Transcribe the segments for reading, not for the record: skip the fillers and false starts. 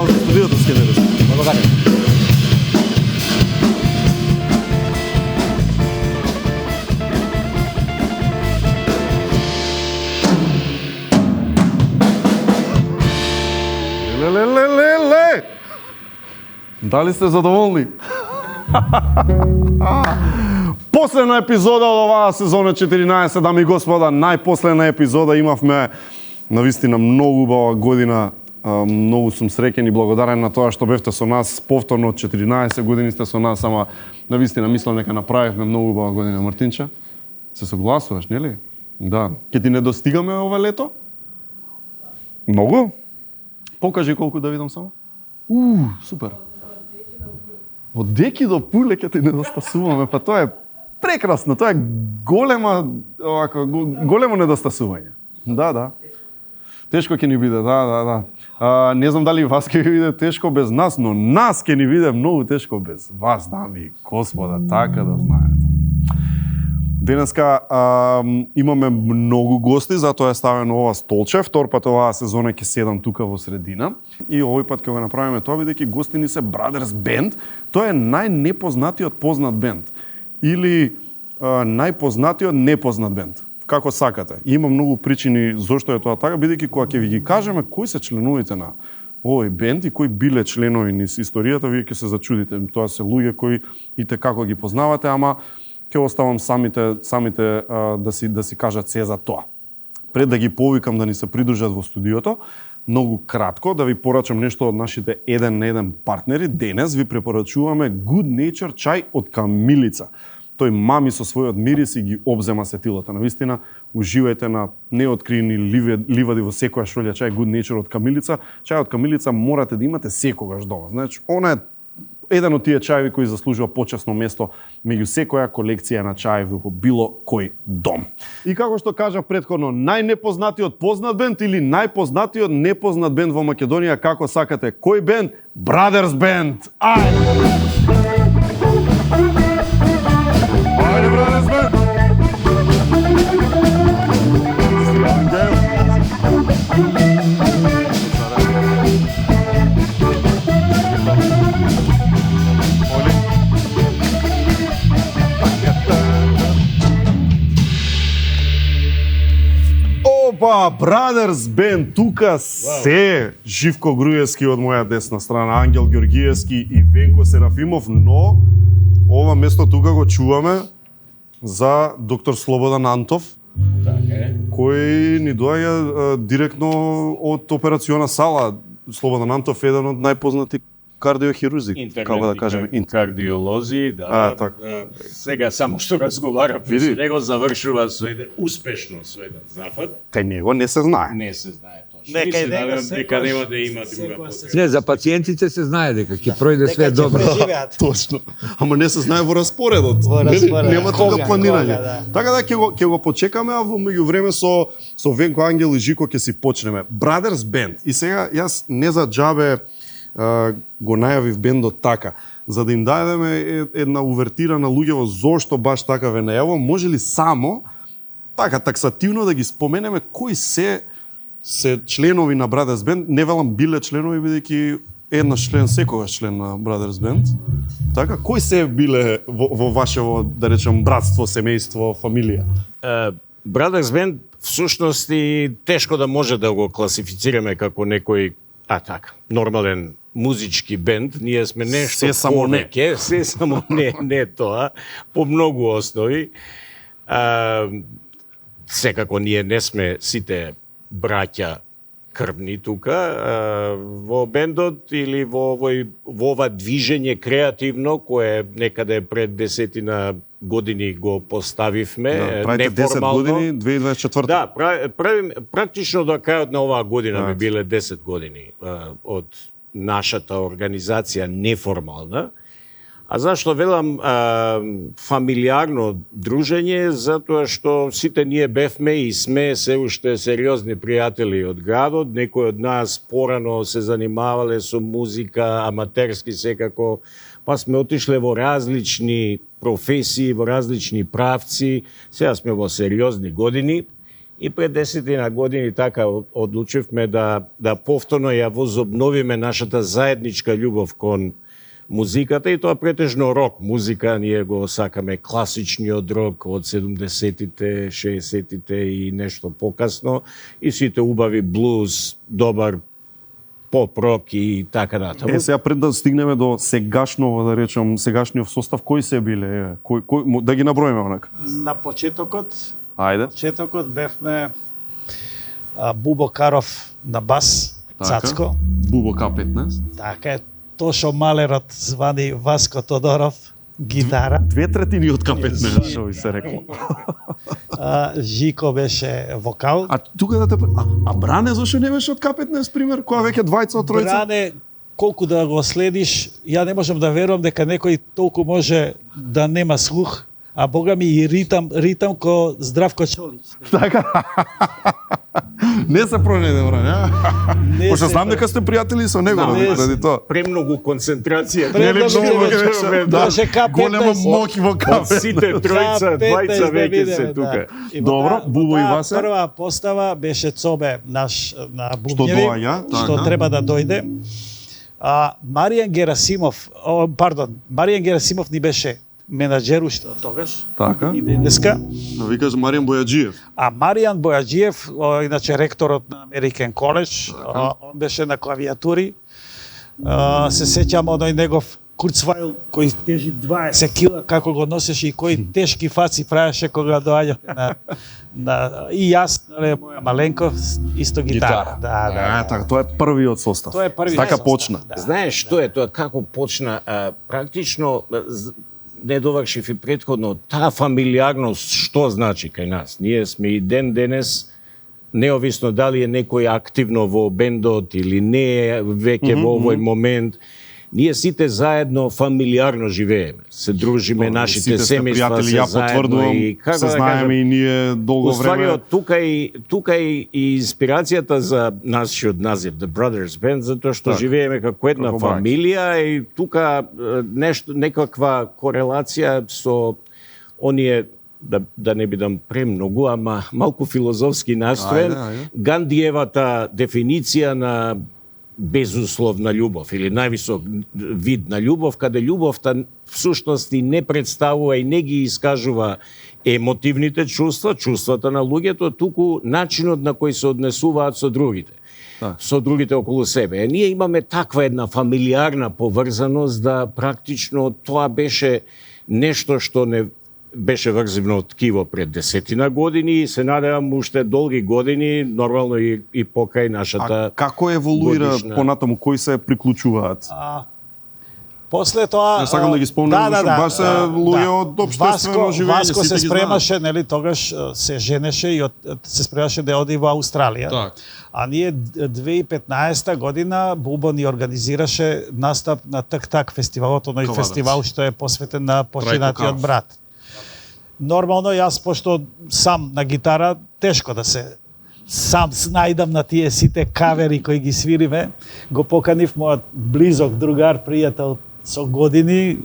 Браво за студиото, скенери. Благодарам. Ле. Дали сте задоволни? Последна епизода од оваа сезона 14, дами и господа, најпоследна епизода имавме навистина многу убава година. Многу сум среќен и благодарен на тоа што бевте со нас повторно од 14 години сте со нас, ама навистина мислам дека направивме многу убава година. Мартинче, се согласуваш, нели? Да. Ќе ти недостигаме ова лето? Многу? Покажи колку да видам само. Супер. Од деки до пуле ќе ти недостасуваме, па тоа е прекрасно, тоа е големо недостасување. Да. Тешко ќе ни биде, да. Не знам дали вас ќе ви биде тешко без нас, но нас ќе ни биде многу тешко без вас, дами и господа, така да знаете. Денеска имаме многу гости, затоа е ставено ова столче. Втор пат оваа сезона ќе седам тука во средина. И овој пат ќе го направиме тоа, бидејќи гостини се Brothers Band. Тоа е најнепознатиот познат бенд. Или најпознатиот непознат бенд. Како сакате. Има многу причини зошто е тоа така, бидејќи кога ќе ви ги кажеме кои се членовите на овој бенд и кои биле членови низ историјата, вие ќе се зачудите. Тоа се луѓе кои и те како ги познавате, ама ќе оставам самите да си кажат се за тоа. Пред да ги повикам да ни се придружат во студиото, многу кратко да ви порачам нешто од нашите еден на еден партнери. Денес ви препорачуваме Good Nature чај од камилица. Тој мами со својот мирис и ги обзема сетилата. Навистина, уживајте на неоткриени ливади во секоја шолја чај Good Nature од камилица. Чај од камилица морате да имате секогаш дома. Значи, она е еден од тие чаеви кои заслужува почесно место меѓу секоја колекција на чаеви во било кој дом. И како што кажав претходно, најнепознатиот познат бенд или најпознатиот непознат бенд во Македонија, како сакате. Кој бенд? Brothers Band. Ајде! Ајде, Brothers Band! Опа, Brothers Band, тука се Живко Груевски од моја десна страна, Ангел Георгиевски и Венко Серафимов, но ова место тука го чуваме за доктор Слободан Антов, кој ни доаѓа директно од операциона сала. Слободан Антов е еден од најпознати кардиохирурзи, како да кажеме, кардиолози, да. Сега само што разговарам со него, завршува со еден успешно со еден зафат. Кај него не се знае. Не се знае точно. Дека нема да има друга потребност. Не, за пациентите се знае дека ќе пројде све добро. Точно. Ама не се знае во распоредот. Нема тука планирање. Така да ќе го почекаме, а во меѓувреме со Венко, Ангел и Жико ќе си почнеме. Brothers Band. И сега јас не за џабе го најавив бендот така, за да им дадеме една увертира на луѓево зошто баш така ве најавам. Може ли само така таксативно да ги споменеме кои се членови на Brothers Band? Не велам биле членови, бидејќи еднаш член секогаш член на Brothers Band. Така, кои се биле во вашево, да речем, братство, семејство, фамилија? Brothers Band всушност и тешко да може да го класифицираме како некој нормален музички бенд. Ние сме нешто повеќе, се само не тоа, по многу основи. Секако ние не сме сите браќа крвни тука во бендот или во ова движење креативно кое некаде пред 10 години го поставивме, неформално. 10 години, 2024. Да, практично до крајот на оваа година би биле 10 години од нашата организација неформална. А зашто велам фамилиарно дружење? Затоа што сите ние бевме и сме се уште сериозни пријатели од градот. Некои од нас порано се занимавале со музика, аматерски секако, па сме отишле во различни професии, во различни правци. Сега сме во сериозни години И пред 10 години така одлучивме да повторно ја возобновиме нашата заедничка љубов кон музиката и тоа претежно рок музика. Ние го сакаме класичниот рок од 70-тите, 60-тите и нешто покасно и сите убави блуз, добар поп-рок и така натаму. Сега пред да стигнеме до сегашно, да речем, сегашниот состав, кои се биле? Да ги наброиме онака? На почетокот Ајде. бевме Бубо Каров на бас, Цацко. Бубо К15. Така е, Тошо Малерот звани Васко Тодоров, гитара. 2/3 од К15, што ви се рекло. Жико беше вокал. А тука да те... А Бране, зашо не беше од К15, пример? Која веќе двајца од тројца? Бране, колку да го следиш, ја не можам да верувам дека некој толку може да нема слух, а бога ми и ритам ко Здравко Чолич. Така. Не се пронајде, Бране. Не Пошто се знам дека сте пријатели со него, Не, ради тоа. Премногу концентрација. Премногу Нели, Да, Беше К15. голема моќ во Од К15. сите тројца, двајца веќе се тука. Добро, Бубо и Васе? Прва постава беше Цобе, наш на Што бубњеви, доаѓа, што така. треба да дојде. Маријан Герасимов ни беше менаџер уште тогаш. Така. И денеска. Викаш Маријан Бојаджиев. А Маријан Бојаджиев, иначе ректорот на American College, он беше на клавиатури. Се сеќам оној негов Курцвайл кој тежи 20 кила, како го носеше и кои тешки фаци правеше кога доаѓа на и јас, нали, моја маленко исто гитара. Да. Така, тоа е првиот состав. Тоа е првиот Така состав, почна. да. Знаеш што е тоа, како почна? Практично, не довршив и претходно, таа фамилиарност што значи кај нас? Ние сме и ден денес, неовисно дали е некој активно во бендот или не е веќе во овој момент, ние сите заедно фамилиарно живееме. Се дружиме, нашите Сите сте семејства пријатели, се ја заедно потврдувам, и како се да знаеме кажам, и ние долго Уствари, време. од тука и инспирацијата за нашиот назив, The Brothers Band, затоа што Так, живееме како една како браќа. фамилија и тука нешто, некаква корелација со оние, да не бидам премногу, ама малку филозофски настроен, Ајде. Гандиевата дефиниција на безусловна љубов или највисок вид на љубов, каде љубовта всушност и не представува и не ги искажува емотивните чувства, чувствата на луѓето, туку начинот на кој се однесуваат со другите. Со другите околу себе. Ние имаме таква една фамилиарна поврзаност да практично тоа беше нешто што не беше врзивно од ткиво пред 10 години и се надевам уште долги години, нормално и покај нашата... А како еволуира годишна. понатаму, кои се приклучуваат? После тоа Не сакам да ги спомнам, зашто баш се луѓе од општествено живење, Васко сите се ги спремаше, нели, тогаш се женеше и се спремаше да оди во Австралија. Так. А ние 2015 година Бубо ни организираше настап на Так фестивалот, оној Ковадац. фестивал што е посветен на починатиот Каров. брат. Нормално јас пошто сам на гитара тешко да се сам најдам на тие сите кавери кои ги свириме, го поканив мојот близок другар, пријател со години,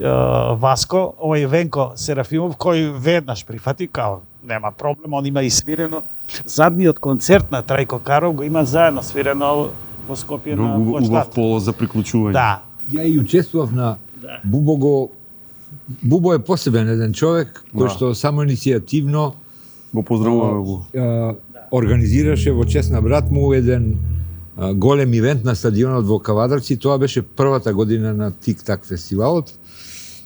Васко, овој Венко Серафимов, кој веднаш прифати, као нема проблем, он има и свирено. Задниот концерт на Трајко Каров го има заедно свирено во Скопје на Многу убав площадка. полос за приклучување. Да. Ја и учествував на Бубо е посебен еден човек кој што само иницијативно Го поздравуваме го. организираше во чест на брат му еден голем ивент на стадионот во Кавадарци. Тоа беше првата година на Тик-Так фестивалот.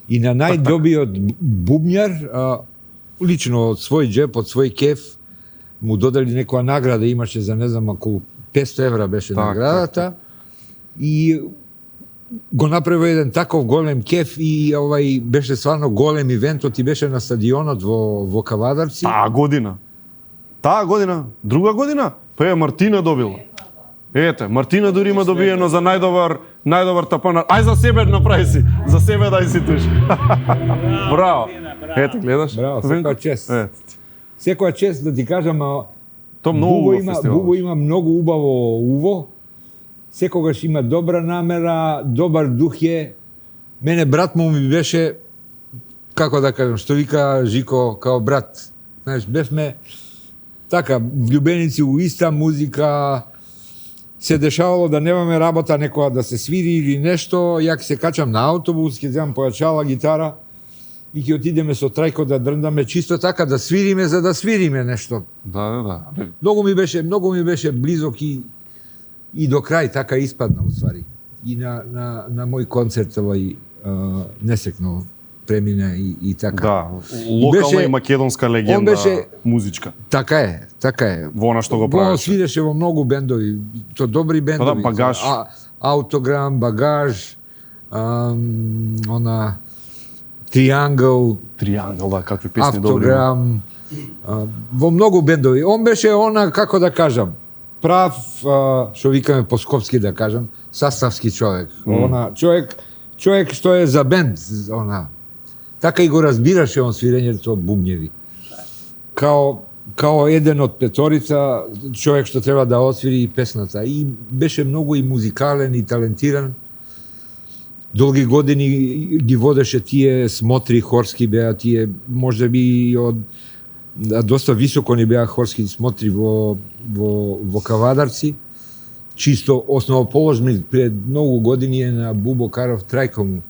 И на најдобиот бубњар, лично од свој джеб, од свој кеф, му додали некоја награда, имаше за не знам околу 500 евра беше наградата. И го направи еден таков голем кеф и беше стварно голем ивентот и беше на стадионот во Кавадарци. Таа година, друга година, па е Мартина добила. Ете, Мартина дури има добиено за најдобар тапанар. Ај за себе направи си, за себе дај си туш. Браво. Ете, гледаш? Браво, секоја чест. Ете. Секоја чест да ти кажам, То многу убав фестивал. Бубо има многу убаво уво. Секогаш има добра намера, добар дух е. Мене брат му ми беше, како да кажам, што вика Жико, као брат. Знаеш, бевме така, влюбеници у иста музика, се дешавало да немаме работа некоја да се свири или нешто, ја ќе се качам на автобус, ќе земам појачала гитара и ќе отидеме со Трајко да дрндаме чисто така да свириме за да свириме нешто. Да. Многу ми беше близок и до крај така испадна уствари. И на мој концерт овој несекно премина и така. Да, локална Беше- и македонска легенда, беше- музичка. Така е. Во она што го Во правеше. свиреше во многу бендови, то добри бендови. Багаж. Аутограм, Багаж, она Триангл, Триангл, да, какви песни добри. Автограм, во многу бендови. Он беше она, како да кажам, прав, што викаме по скопски да кажам, саставски човек. Она човек што е за бенд, она. Така и го разбираше он свирењето бубњеви. Као еден од петорица, човек што треба да освири и песната. И беше многу и музикален и талентиран. Долги години ги водеше тие смотри хорски беа тие, можеби и од доста високо ни беа хорски смотри во Кавадарци. Чисто основоположник пред многу години е на Бубо Каров Трајко му.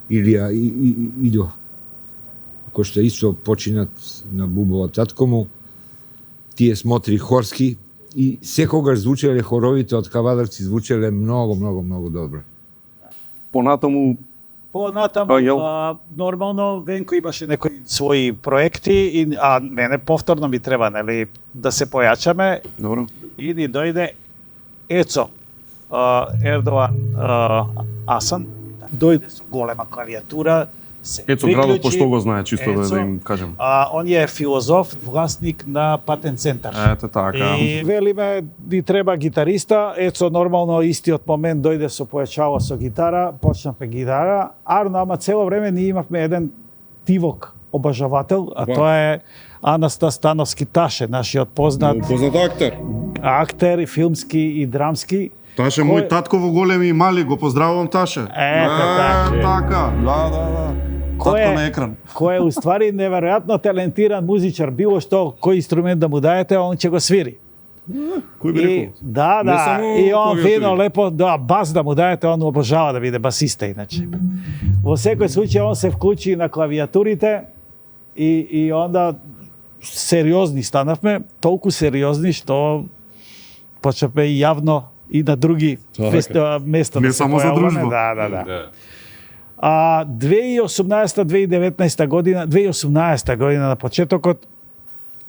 Илија Идо, кој што исто починат на Бубова татко му, тие смотри хорски и секогаш звучеле хоровите од Кавадарци, звучеле многу добро. Понатаму, Понатаму, нормално, Венко имаше некои своји проекти, а мене повторно ми треба, нели, да се појачаме добро. и ни дојде Ецо Ердован Асан, дојде со голема клавиатура, се Ецо градот пошто го знае, чисто да им кажем. Он е филозоф, власник на Патент центар. Ето така. И велиме, ни треба гитариста, Ецо нормално истиот момент дојде со појачало со гитара, почнавме гитара, ама цело време ние имавме еден тивок обажавател, а тоа е Анастас Становски Таше, нашиот познат Познат актер. актер и филмски и драмски. Таше мој татко во големи и мали, го поздравувам Таше. Така. Да. Татко на екран. Кој е уствари неверојатно талентиран музичар, било што кој инструмент да му даете, он ќе го свири. Кој би рекол? Да, Не само и он клавиатури. фино, лепо, да, бас да му даете, он обожава да биде басиста, иначе. Во секој случај, он се вклучи на клавиатурите и онда сериозни станавме, толку сериозни што почнавме и јавно и на други места Не да се само за појавуваме. дружба. Да. 2018-2019 година, 2018 година на почетокот,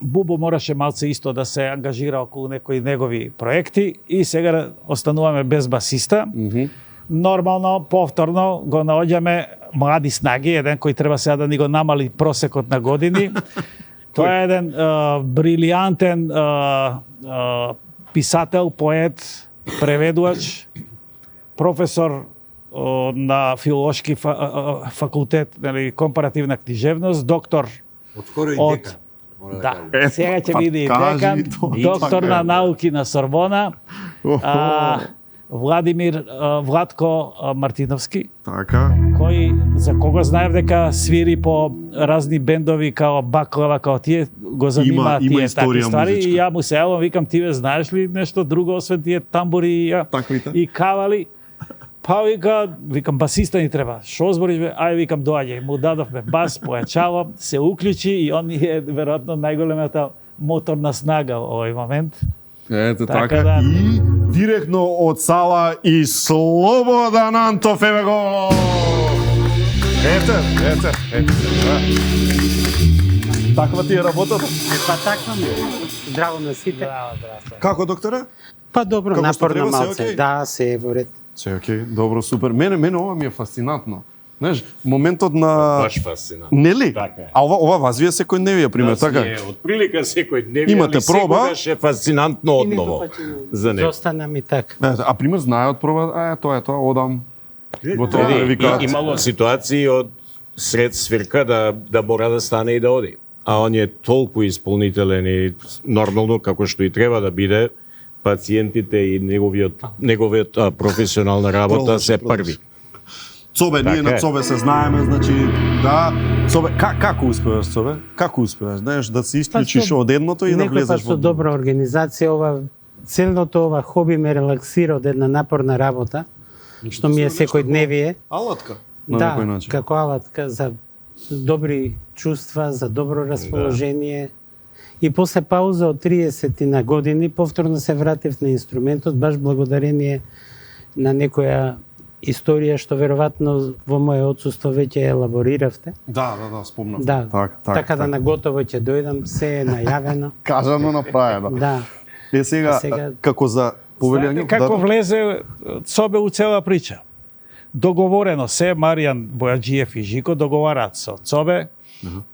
Бубо мораше малце исто да се ангажира околу некои негови проекти и сега остануваме без басиста. Нормално, повторно го наоѓаме млади снаги, еден кој треба сега да ни го намали просекот на години. Тоа е еден брилијантен писател, поет, преведувач, професор на филолошки факултет, нели, компаративна книжевност, доктор Отскоро и од дека. да, сега ќе биде и кажи декан, тоа, доктор така на е. науки на Сорбона, Владко Мартиновски, Така. за кого знаев дека свири по разни бендови као Баклава, као тие го занимаат Има тие такви историја ствари. музичка. И ја му се јавам, викам, ти знаеш ли нешто друго освен тие тамбури Таквите. и кавали? Па викам, басиста ни треба. Шо збориш бе? Ај, викам, доаѓај. Му дадовме бас, појачало, се уклучи и он е веројатно најголемата моторна снага во овој момент. Ето Така така. да. И директно од сала и Слободан Антов, еве го! Ете. Таква ти е работата. Па таква ми. Здраво на сите. Како, докторе? Па добро, Како што напорно треба, се малце. окей? Да, се е во ред. Се окей, добро, супер. Мене ова ми е фасцинатно. Знаеш, моментот на Баш фасцинантно. Нели? Така е. А ова вас вие секој дневија, пример, така? Од прилика секој дневни, Имате проба? Секогаш е фасцинантно одново за него. Зостана ми така. А пример знаат проба, тоа, одам. Готово да Види, викаат. имало ситуации од сред свирка да мора да стане и да оди. А он е толку исполнителен и нормално како што и треба да биде, пациентите и неговиот професионална работа се први. Цобе, ние Така на е. Цобе се знаеме, значи, да, Цобе, како успеваш, Цобе? Како успеваш, знаеш, да се исклучиш од едното и да Некој пат влезеш со во добра организација, целото ова хоби ме релаксира од една напорна работа, што ми е секојдневие. алатка, на Да, некој начин. како алатка за добри чувства, за добро расположение. И после пауза од 30 на години, повторно се вратив на инструментот, баш благодарение на некоја историја што веројатно во моје отсуство веќе ја елабориравте. Да, спомнав. Да, така да на готово ќе дојдам, се е најавено. Кажано направено. Да. Сега, Сега- како за повелјање, Знаете како влезе Цобе у цела прича? Договорено се, Маријан Бојаджиев и Жико договараат со Цобе,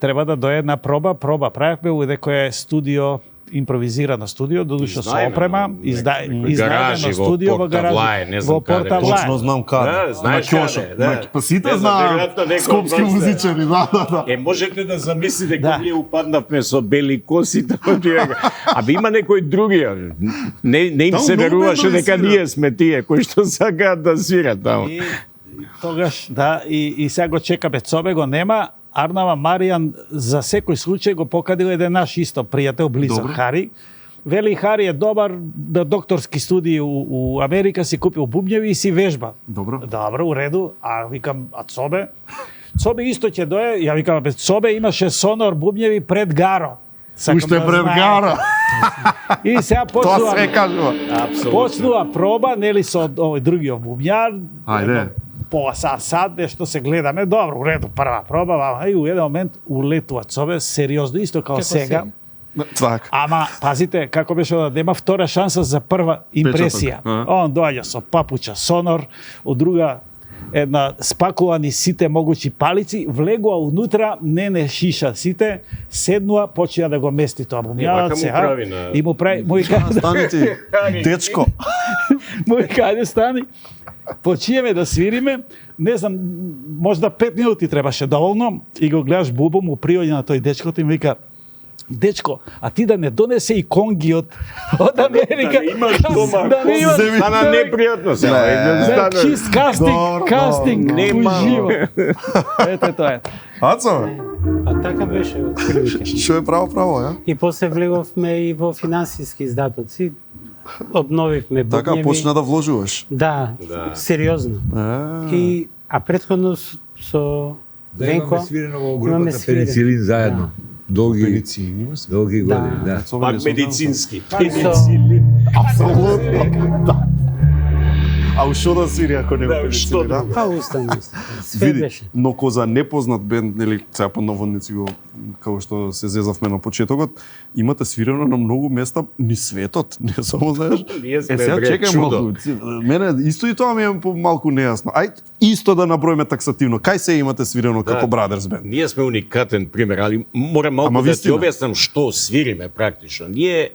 треба да дое една проба, правевме у некое студио, импровизирано студио, додуша со Изнајмено, опрема, некој гаражи изнајдено во студио во Порта Влај, гаражи, не знам во каде. Порта Влај. Точно знам каде. Да, знаеш на Кјошо. каде, да. Па сите Не знам, знаат, веројатно некој скопски од вас, музичари, да. Можете да замислите Да. кога ние упаднавме со бели коси, абе има некои други. Не им Таму се многу веруваше бендови дека свират. ние сме тие кои што сакаат да свират таму. И тогаш, да, и сега го чекаме, Цобе го нема, Арнава Маријан за секој случај го покадил еден наш исто пријател, близок Добро. Хари. Вели Хари е добар, на докторски студии у Америка си купил бубњеви и си вежба. Добро. Добро, у реду, а викам, а Цобе? Цобе исто ќе дое, ја викам, бе, Цобе имаше сонор бубњеви пред Гаро. Сакам Уште да пред знаете. гара. И сега Тоа почнува, се кажува. почнува проба, нели со овој другиот бубњар. Ајде. Пола сад, нешто се гледаме, добро, у реду, прва проба, вама, и у еден момент улетува Цобе, сериозно, исто као Како сега. Така. Ама, пазите, како беше да нема втора шанса за прва импресија. Печаток, Он доаѓа со папуча сонор, од друга една спакувани сите могучи палици, влегува унутра, не шиша сите, седнува, почина да го мести тоа вака бумјавот му сега. прави на- И му прави, му вика, Стани ти, дечко. му вика, ајде стани. Почиеме да свириме, не знам, можда 5 минути требаше доволно, и го гледаш бубо, му приоѓа на тој дечкото и му вика, дечко, а ти да не донесе и конги од Америка, Да имаш дома, да не имаш, земи. Стана непријатно сега. да, чист кастинг, кастинг, Нема. уживо. Ете тоа е. Ацо, Па така беше од прилike. што е право, ја? И после влеговме и во финансиски издатоци. Обновивме Така бубњеви. почна да вложуваш. Да, сериозно. А претходно со Да Венко имаме свирено во имаме групата свирено. Пеницилин заедно. Долги, Пеницилин има се? долги Да. години, да. Цобе не Пак сум знал. медицински. И со Апсолутно. Да. А у што да свири ако не Да, го што пеницилин, да? па устаност. Све Види, беше. но ко за непознат бенд, нели, сега по наводници го, како што се зезавме на почетокот, имате свирено на многу места ни светот, не само знаеш. Ние сме, сега бре, чекај чудо. малку. Мене исто и тоа ми е малку нејасно. Ај исто да наброиме таксативно. Кај се имате свирено како Brothers Band? Ние сме уникатен пример, али морам малку Ама да ти вистина. објаснам што свириме практично. Ние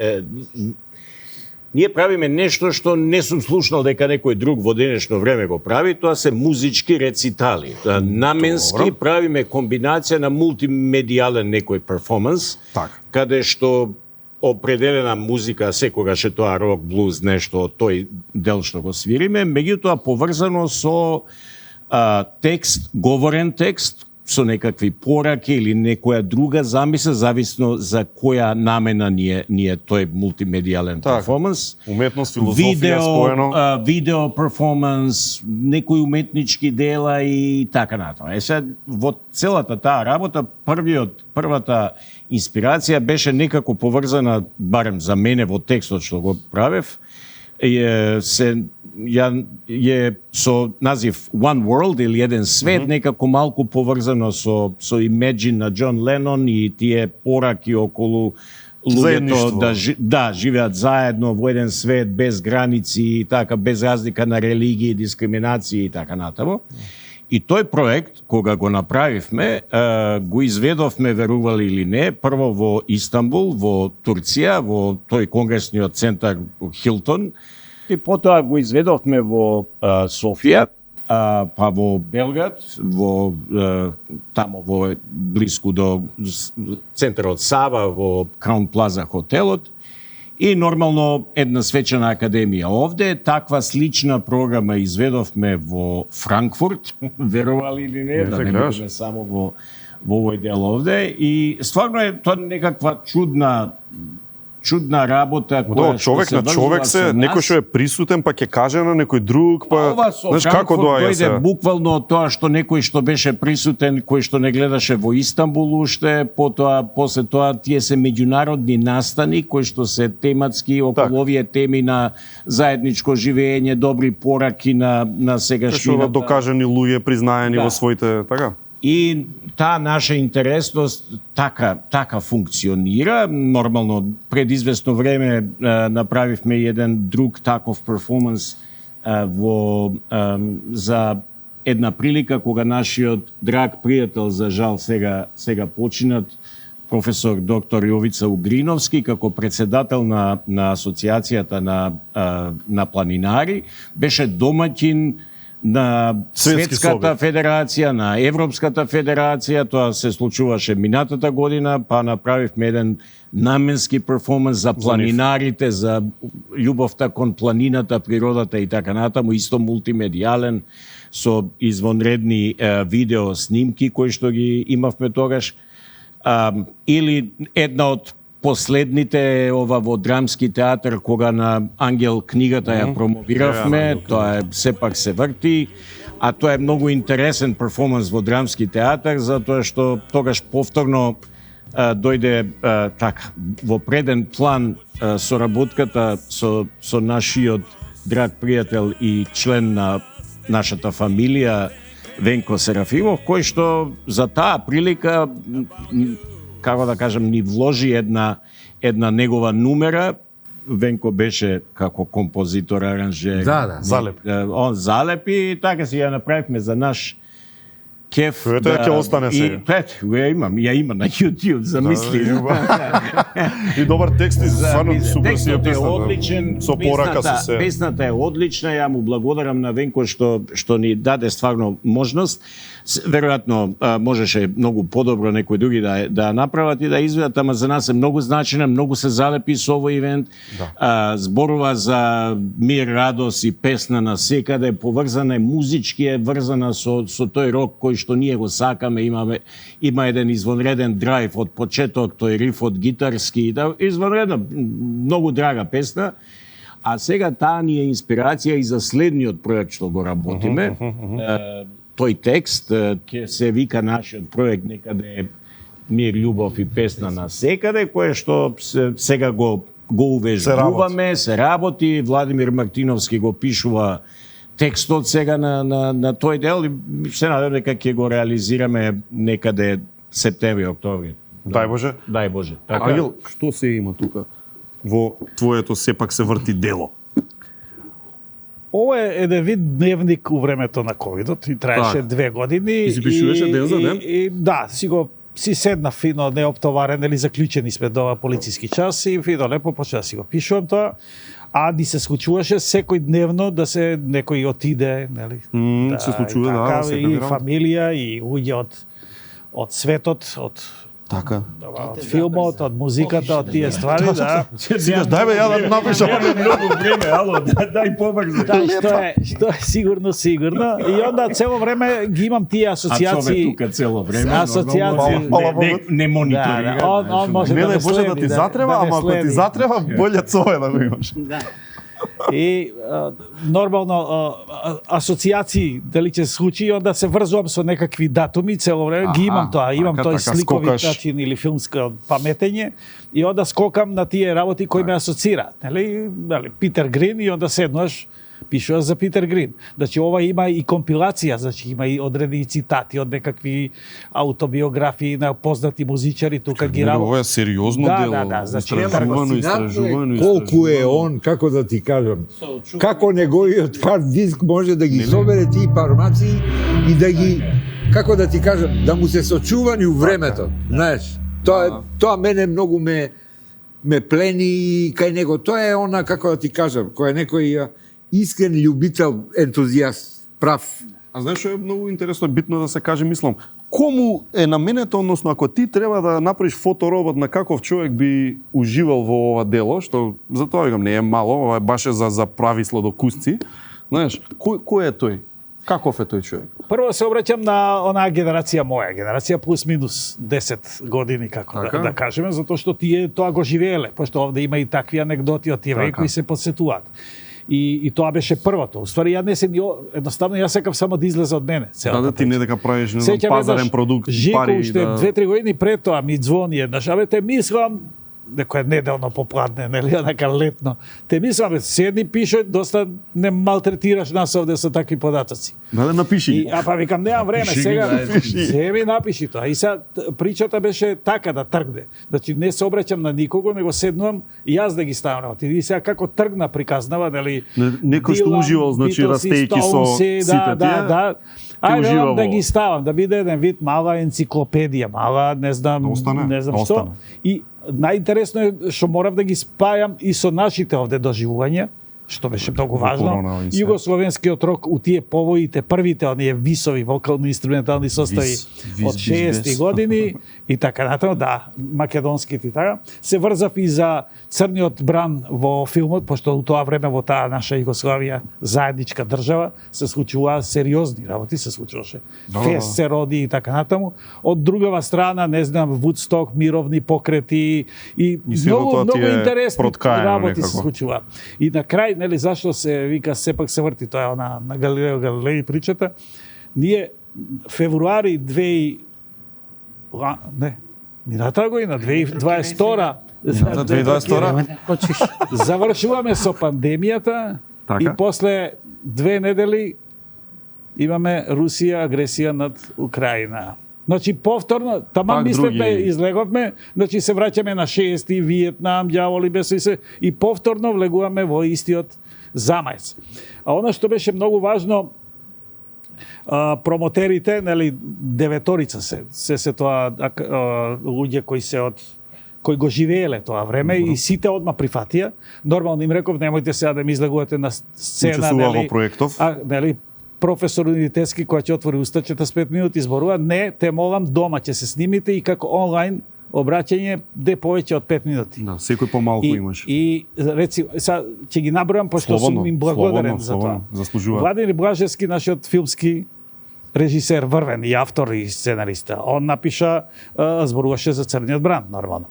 правиме нешто што не сум слушнал дека некој друг во денешно време го прави, тоа се музички рецитали. Тоа наменски Добро. правиме комбинација на мултимедијален некој перформанс, Така. каде што определена музика, секогаш е тоа рок, блуз, нешто, тој дел што го свириме, меѓутоа поврзано со текст, говорен текст, со некакви пораки или некоја друга замисла, зависно за која намена ни е тој мултимедијален Така. перформанс. Уметност, филозофија споено. Видео перформанс, некои уметнички дела и така натаму. Сега во целата таа работа првата инспирација беше некако поврзана, барем за мене во текстот што го правев, е со назив One World или еден свет, некако малку поврзано со Imagine на Џон Ленон и тие пораки околу Заедништво. луѓето да живеат заедно во еден свет без граници и така, без разлика на религии, дискриминации и така натаму. И тој проект, кога го направивме, го изведовме, верували или не, прво во Истанбул, во Турција, во тој конгресниот центар Хилтон, и потоа го изведовме во Софија, па во Белград, тамо во блиску до центарот Сава, во Краун Плаза хотелот, И нормално една свечена академија овде. Таква слична програма изведовме во Франкфурт, верували или не, да не бидеме само во овој дел овде. И стварно е тоа некаква чудна работа која човек на човек се, некој што е присутен, па ќе каже на некој друг, па знаеш како доаѓа буквално тоа што некој што беше присутен, кој што не гледаше во Истанбул уште, после тоа тие се меѓународни настани кои што се тематски околу овие теми на заедничко живење, добри пораки на сегашнината. Што докажани луѓе признаени во своите, така? И таа наша интересност така функционира. Нормално, пред известно време направивме еден друг таков перформанс за една прилика кога нашиот драг пријател, за жал сега починат, професор доктор Јовица Угриновски, како председател на асоциацијата на планинари, беше домаќин на Светската федерација, на Европската федерација, тоа се случуваше минатата година, па направивме еден наменски перформанс за планинарите, за љубовта кон планината, природата и така натаму, исто мултимедијален, со извонредни видео снимки кои што ги имавме тогаш. Или една од последните ова во Драмски театар, кога на Ангел книгата ја промовиравме, тоа сепак се врти, а тоа е многу интересен перформанс во Драмски театар, затоа што тогаш повторно дојде така во преден план соработката со нашиот драг пријател и член на нашата фамилија Венко Серафимов, кој што за таа прилика, како да кажам, ни вложи една негова нумера. Венко беше како композитор, аранжер. Залеп. Он залепи и така си ја направивме за наш кеф. Ето ќе остане сега. Ја има на YouTube, замисли. И добар текст и стварно супер си ја Текстот е одличен, со порака со се. Песната е одлична, ја му благодарам на Венко што ни даде стварно можност. Веројатно можеше многу подобро некои други да направат и да изведат, ама за нас е многу значена, многу се залепи со овој ивент. Зборува за мир, радост и песна на секаде, поврзана е музички, е врзана со тој рок кој што ние го сакаме, има еден извонреден драйв од почеток, тој риф од гитарски, извонредна, многу драга песна. А сега таа ни е инспирација и за следниот проект што го работиме. Тој текст ќе се вика нашиот проект некаде мир, љубов и песна на секаде, кое што сега го увежбуваме, се работи. Владимир Мартиновски го пишува текстот сега на тој дел и се надевам дека ќе го реализираме некаде септември, октомври. Дај Боже. Дај Боже. Така. Ангел, што се има тука во твоето сепак се врти дело? Ова е еден вид дневник у времето на ковидот и траеше 2 години. И си пишуваше ден за ден? Да, си седна фино, неоптоварен, или заклучени сме до полициски час и фино лепо почна да си го пишувам тоа. А ни се случуваше секој дневно да се некој отиде, нели? Се случува, да, и фамилија и луѓе од светот, од Така. Од филмот, од музиката, од тие ствари, да. Сигаш, дај бе, ја да напишам. Многу време, ало, дај побрзо. Да, што е сигурно. И онда цело време ги имам тие асоциации. А човек тука цело време. Асоциации. Не мониторира. Он може да ме следи. Да ти затреба, ама ако ти затреба, болje цове да го имаш. Да. И нормално асоциации дали ќе се случи, онда се врзувам со некакви датуми цело време, ги имам тоа, имам тој сликови начин или филмско паметење и онда скокам на тие работи кои ме асоцираат, нели? Питер Грин и онда седнаш пишува за Питер Грин. Значи ова има и компилација, значи има и одредени цитати од некакви аутобиографии на познати музичари тука ги работат. Ова е сериозно дело. Да, значи истражувано. Колку е он, како да ти кажам, како неговиот хард диск може да ги собере тие информации и да ги, како да ти кажам, да му се сочувани у времето. Знаеш, тоа мене многу ме плени кај него. Тоа е она, како да ти кажам, кој е некој искрен љубител, ентузијаст, прав. А знаеш што е многу интересно, битно да се каже, мислам, кому е наменето, односно ако ти треба да направиш фоторобот на каков човек би уживал во ова дело, што за тоа викам не е мало, ова е баш е за прави сладокусци. Знаеш, кој е тој? Каков е тој човек? Прво се обраќам на онаа генерација моја, генерација плюс минус 10 години, како Така? да кажеме, затоа што тие тоа го живееле, пошто овде има и такви анекдоти од тие Така. кои се подсетуваат. И тоа беше првото. Уствари, ја не се едноставно јас сакав само да излезе од мене. Да ти не дека правиш не знам, пазарен продукт, Жико пари уште 2-3 години пред тоа ми звони еднаш, абе те мислам некој неделно попладне, нели, онака летно. Те мислам, бе, седни пишој, доста не малтретираш нас овде со такви податоци. Да напиши. И, па викам, немам време, Пиши ги, сега да, се ми напиши тоа. И сега причата беше така да тргне. Значи не се обраќам на никого, него седнувам и јас да ги ставам работи. И сега како тргна приказнава, нели? Некој што Дилан, уживал, значи, Битлси, растејќи со Стоунси, сите тие, да. ти Ајде уживал да во ги ова. ставам, да биде еден вид мала енциклопедија, мала, не знам, Да остане, не знам да што. остане. И најинтересно е што морав да ги спајам и со нашите овде доживувања, што беше многу Во важно. корона и се. Југословенскиот рок у тие повоите, првите оние висови вокално-инструментални состави Вис, од бис, 60 бес. години и така натаму, да, македонските и така. Се врзав и за Црниот бран во филмот, пошто у тоа време во таа наша Југославија заедничка држава се случуваа сериозни работи, се случуваше. Да, Фест се роди и така натаму. Од другава страна, не знам, Вудсток, мировни покрети и сето тоа ти многу е интересни проткаено работи се некако. случува. И на крај, нели, зашто се вика сепак се врти тоа на Галилео Галилеј причата, ние февруари минатата година, 2022 За 2022 Почиш. завршуваме со пандемијата Така. и после 2 недели имаме Русија агресија над Украина. Значи повторно, таман Пак мислевме, други. излеговме, значи се враќаме на 6-ти, Виетнам, ѓаволи без и се, и повторно влегуваме во истиот замајц. А она што беше многу важно, промотерите, нели, деветорица се тоа луѓе кои се од кои го живееле тоа време и сите одма прифатија. Нормално им реков, немојте сега да ми излегувате на сцена, Учествува нели, во проектов. нели, професор универзитетски кој ќе отвори уста 45 минути зборува, не, те молам дома ќе се снимите и како онлайн обраќање де повеќе од 5 минути. Да, секој помалку имаш. И реци, сега ќе ги набројам пошто Слободно, сум им благодарен слободно, за тоа. слободно, заслужуваат. Владимир Блажевски, нашиот филмски режисер врвен и автор и сценариста. Он напиша, зборуваше за Црниот бран, нормално.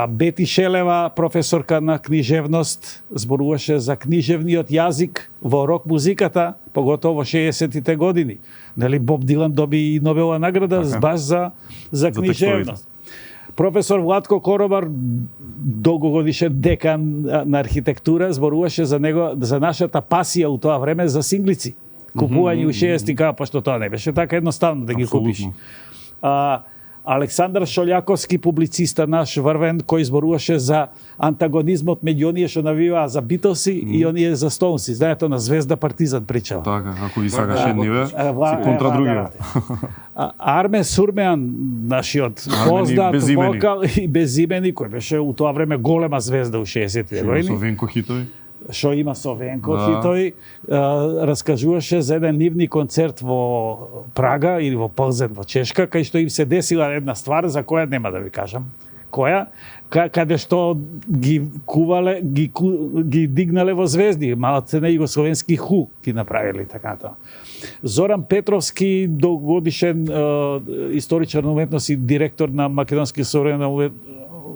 Бети Шелева, професорка на книжевност, зборуваше за книжевниот јазик во рок музиката, поготово во 60-тите години. Нели, Боб Дилан доби и Нобелова награда Така. баш за книжевност. Професор Владко Коробар, долгогодишен декан на архитектура, зборуваше за него, за нашата пасија у тоа време за синглици. Купување у 60-ти, пошто тоа не беше така едноставно да ги купиш. Апсолутно. Александар Шолјаковски, публициста наш врвен, кој зборуваше за антагонизмот меѓу оние што навиваа за Битлси и оние за Стоунси. Знаете, на Звезда Партизан причава. Така, ако ги сакаш едниве, си Ва- контра ва- другиве. Армен Сурмеан, нашиот Армен и познат безимени. вокал и безимени, кој беше у тоа време голема звезда у 60-тите Со години, Венко Хитови. што има со Венко Да. Хитови, раскажуваше за еден нивни концерт во Прага или во Плзен во Чешка, кај што им се десила една ствар за која нема да ви кажам. Која? Каде што ги кувале, ги дигнале во звезди, малце на југословенски ху ги направили така натаму. Зоран Петровски, долгогодишен историчар на уметност и директор на Македонски современа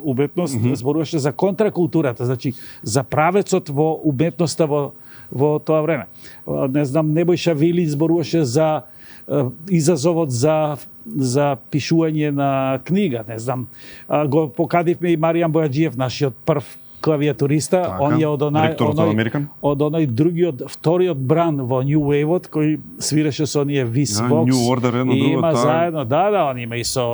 уметност, зборуваше за контракултурата, значи за правецот во уметноста во тоа време. Не знам, Небојша Вили зборуваше за изазовот за пишување на книга, не знам. Го покадивме и Маријан Бојаджиев, нашиот прв клавиатуриста, Така, он е од директорот од Американ. од оној другиот, вториот бран во New Wave-от, кој свиреше со оние Вис Да, Vox. New Order, едно и друго, има таа- заедно, да, он има и со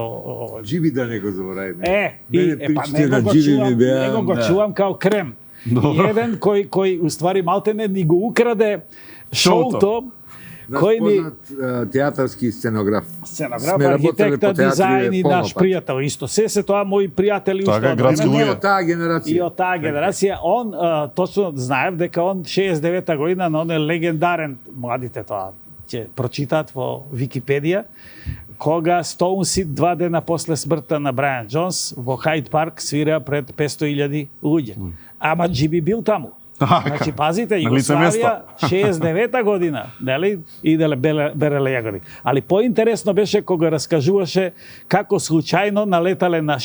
Джиби да не го заборавиме. Мене причите него на го Джиби чувам, ми беа... него го чувам као крем. И еден кој уствари малтене ни го украде шоуто, Наш кој ни познат театарски сценограф. сценограф, Сме работеле архитекта, по театри дизајн и полно наш пат. пријател исто. Се тоа мои пријатели Така, уште од градски време. Не луѓе. од таа генерација. И од таа генерација, он точно знаев дека он 69-та година на оној легендарен, младите тоа ќе прочитаат во Википедија, кога Стоунси 2 дена после смртта на Брајан Џонс во Хайд Парк свира пред 500.000 луѓе. Ама Джиби бил таму. Значи, пазите, На лице место. Југославија, 69-та година, нели, иделе береле јагоди. Али поинтересно беше кога раскажуваше како случајно налетале на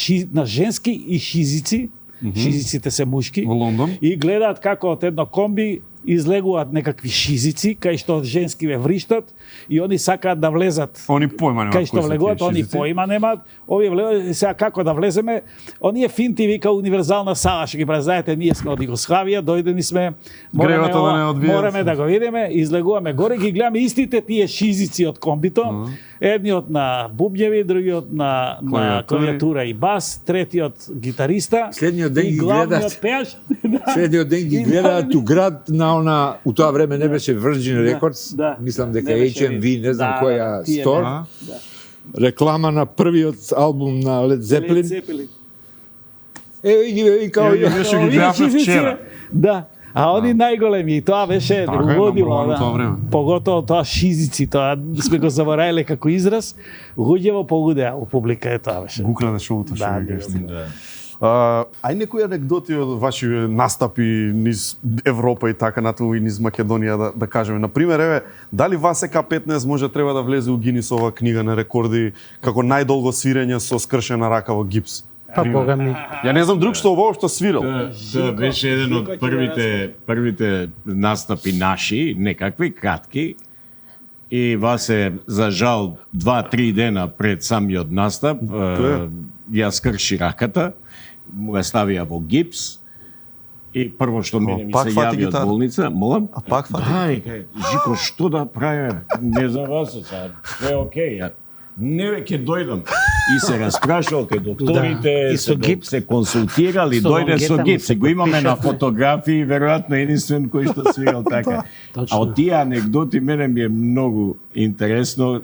женски и шизици, шизиците се мушки, Во Лондон. и гледаат како од едно комби излегуваат некакви шизици, кај што женски ве вриштат, и они сакаат да влезат. Они појма немаат Кај што кои се влегуваат, тие они шизици. поима немаат, овие влегуваат, сега како да влеземе, оние финти вика универзална сала, што ги прави, знаете, ние сме од Југославија, дојдени сме, Гревата да не одвијат. мораме да го видиме, излегуваме горе, ги гледаме истите тие шизици од комбито, едниот на бубњеви, другиот на клавиатура и бас, третиот гитариста, Следниот ден и ги главниот гледат. пејач. Следниот ден ги гледаат у град на она, у тоа време не беше Virgin Records, да. мислам дека Не беше HMV, не знам да, која тие стор, А? реклама на првиот албум на Led Zeppelin. Цепели. И као Ја беше ги гледавме вчера. Да. А они најголеми, и тоа беше Така е, лудило, направено тоа време. Поготово тоа шизици, тоа сме го заборавиле како израз, луѓево полудеа у публика е тоа беше. Го украде шоуто што Да, ми да, кажете. Ај некои анекдоти од ваши настапи низ Европа и така натаму и низ Македонија да кажеме. На пример, еве, дали Васе К15 може треба да влезе у Гинисова книга на рекорди како најдолго свирење со скршена рака во гипс? Па бога ми. Ја не знам друг што воопшто свирал. Тоа беше еден од првите настапи наши, некакви кратки. И Васе, за жал, 2-3 дена пред самиот настап, ја скрши раката, му ја ставија во гипс. И прво што мене ми пак се фати јави од гитара? болница, молам? А пак фати? Да, и кај, Жико, што да правиме? Не за Васе, сега, све окей. Ја, не ве ќе дојдам. И се распрашал кај докторите, Да, и со гипс. се консултирали, Со дојде со лонгета му гипс. се Го имаме на подпишав. фотографии, веројатно единствен кој што свирал така. Точно. А од тие анекдоти мене ми е многу интересно,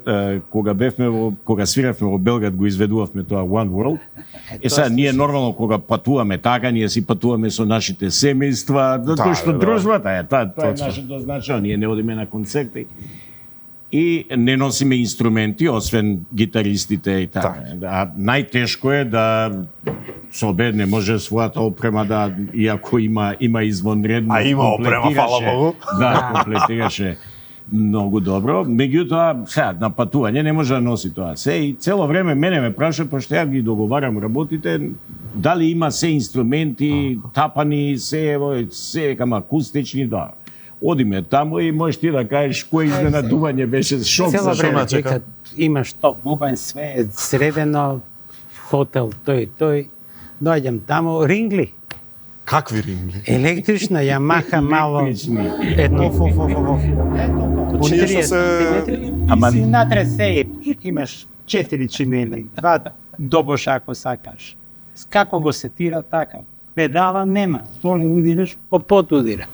кога свиравме во Белград, го изведувавме тоа One World. Сега ние нормално кога патуваме така, ние си патуваме со нашите семејства, затоа што дружбата е тоа е нашето значење, ние не одиме на концерти. И не носиме инструменти, освен гитаристите и така. А најтешко е да Собе не може својата опрема да, иако има извонредно. А има опрема, фала комплетираше. Богу. Да, комплетираше многу добро. Меѓутоа, сега, на патување не може да носи тоа. Се и цело време мене ме праша, пошто ја ги договарам работите, дали има се инструменти, тапани, се кама акустични, да. Одиме таму и можеш ти да кажеш кој изненадување беше шок Цела за време шок. дека имаш топ бубањ, све е средено, хотел, тој. Доаѓам таму, рингли, Какви ринги? електрична Ямаха мало, Електрични. едно Оние што 40 се- сантиметри. Ама- И си натре се имаш 4 чимели, 2 добош ако сакаш. Како го сетира така? Педала нема, тоа не удираш по пот удира.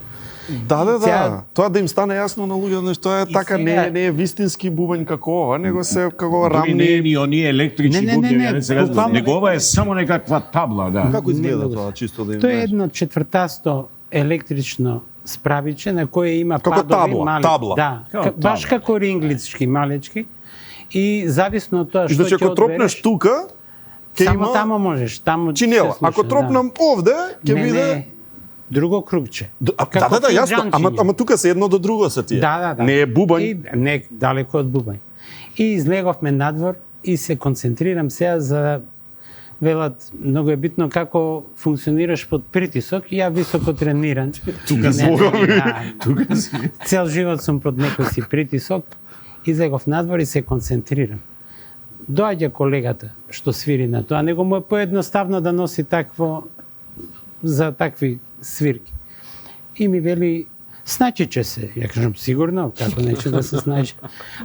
Да. Сега- Тоа да им стане јасно на луѓето, нешто тоа е И така, сега- не е вистински бубањ како ова, него се како Дури не е рамни. ни оние електрични Не, бубњеви, не се разбира. буквално Него ова е само некаква табла, да. Како изгледа Не, тоа, чисто да им Тоа е знаеш? едно четвртасто електрично справиче на кое има Како падови табла, мали. табла. Да, Како баш табла. како ринглички малечки. И зависно од тоа што Значи ќе ако тропнеш одбереш, тука, ќе само има тамо можеш, тамо чинела. се слуша, Ако тропнам овде, ќе Не, биде не, друго кругче. Да, Како јасно. финџанчиња. Ама тука се едно до друго се тие. Да. Не е бубањ. И, не, далеко од бубањ. И излеговме надвор и се концентрирам сега за велат, многу е битно како функционираш под притисок и ја високо трениран. Тука си. Тука си. Цел живот сум под некој си притисок, излегов надвор и се концентрирам. Доаѓа колегата што свири на тоа, него му е поедноставно да носи такво за такви свирки. И ми вели, снаќи ќе се. Ја кажам, сигурно, како неќе да се снаќи.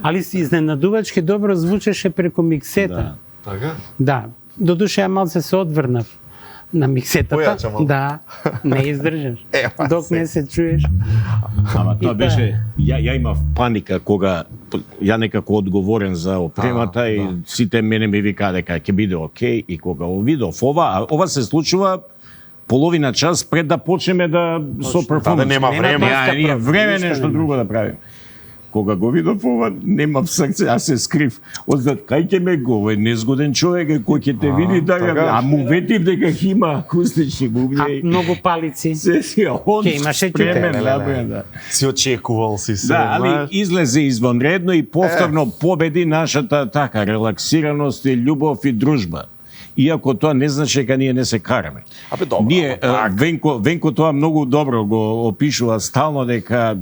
Али си изненадувачки добро звучеше преку миксета. Така? Да. Додуше ја малце се одврнав на миксетата. Појача малку. Да, не издржаш. Док не се чуеш. Ама тоа И беше, ја имав паника кога ја некако одговорен за опремата и сите мене ми викаа дека ќе биде окей, и кога го видов ова се случува половина час пред да почнеме да со перформанс. Да, нема време. Ние време Ништо нешто нема. друго да правиме. кога го видов ова, немав срце, а се скрив. Ознат, кај ќе ме го, овој незгоден човек е кој ќе те види така, а му ветив дека ќе има акустични бубњи. Многу палици. Се си, он Ке имаше спремен, ќуте. да. Си очекувал си се. Да, али знаеш. излезе извонредно и повторно победи нашата така релаксираност и љубов и дружба. Иако тоа не значи дека ние не се караме. Абе, добро, Ние, Венко тоа многу добро го опишува стално дека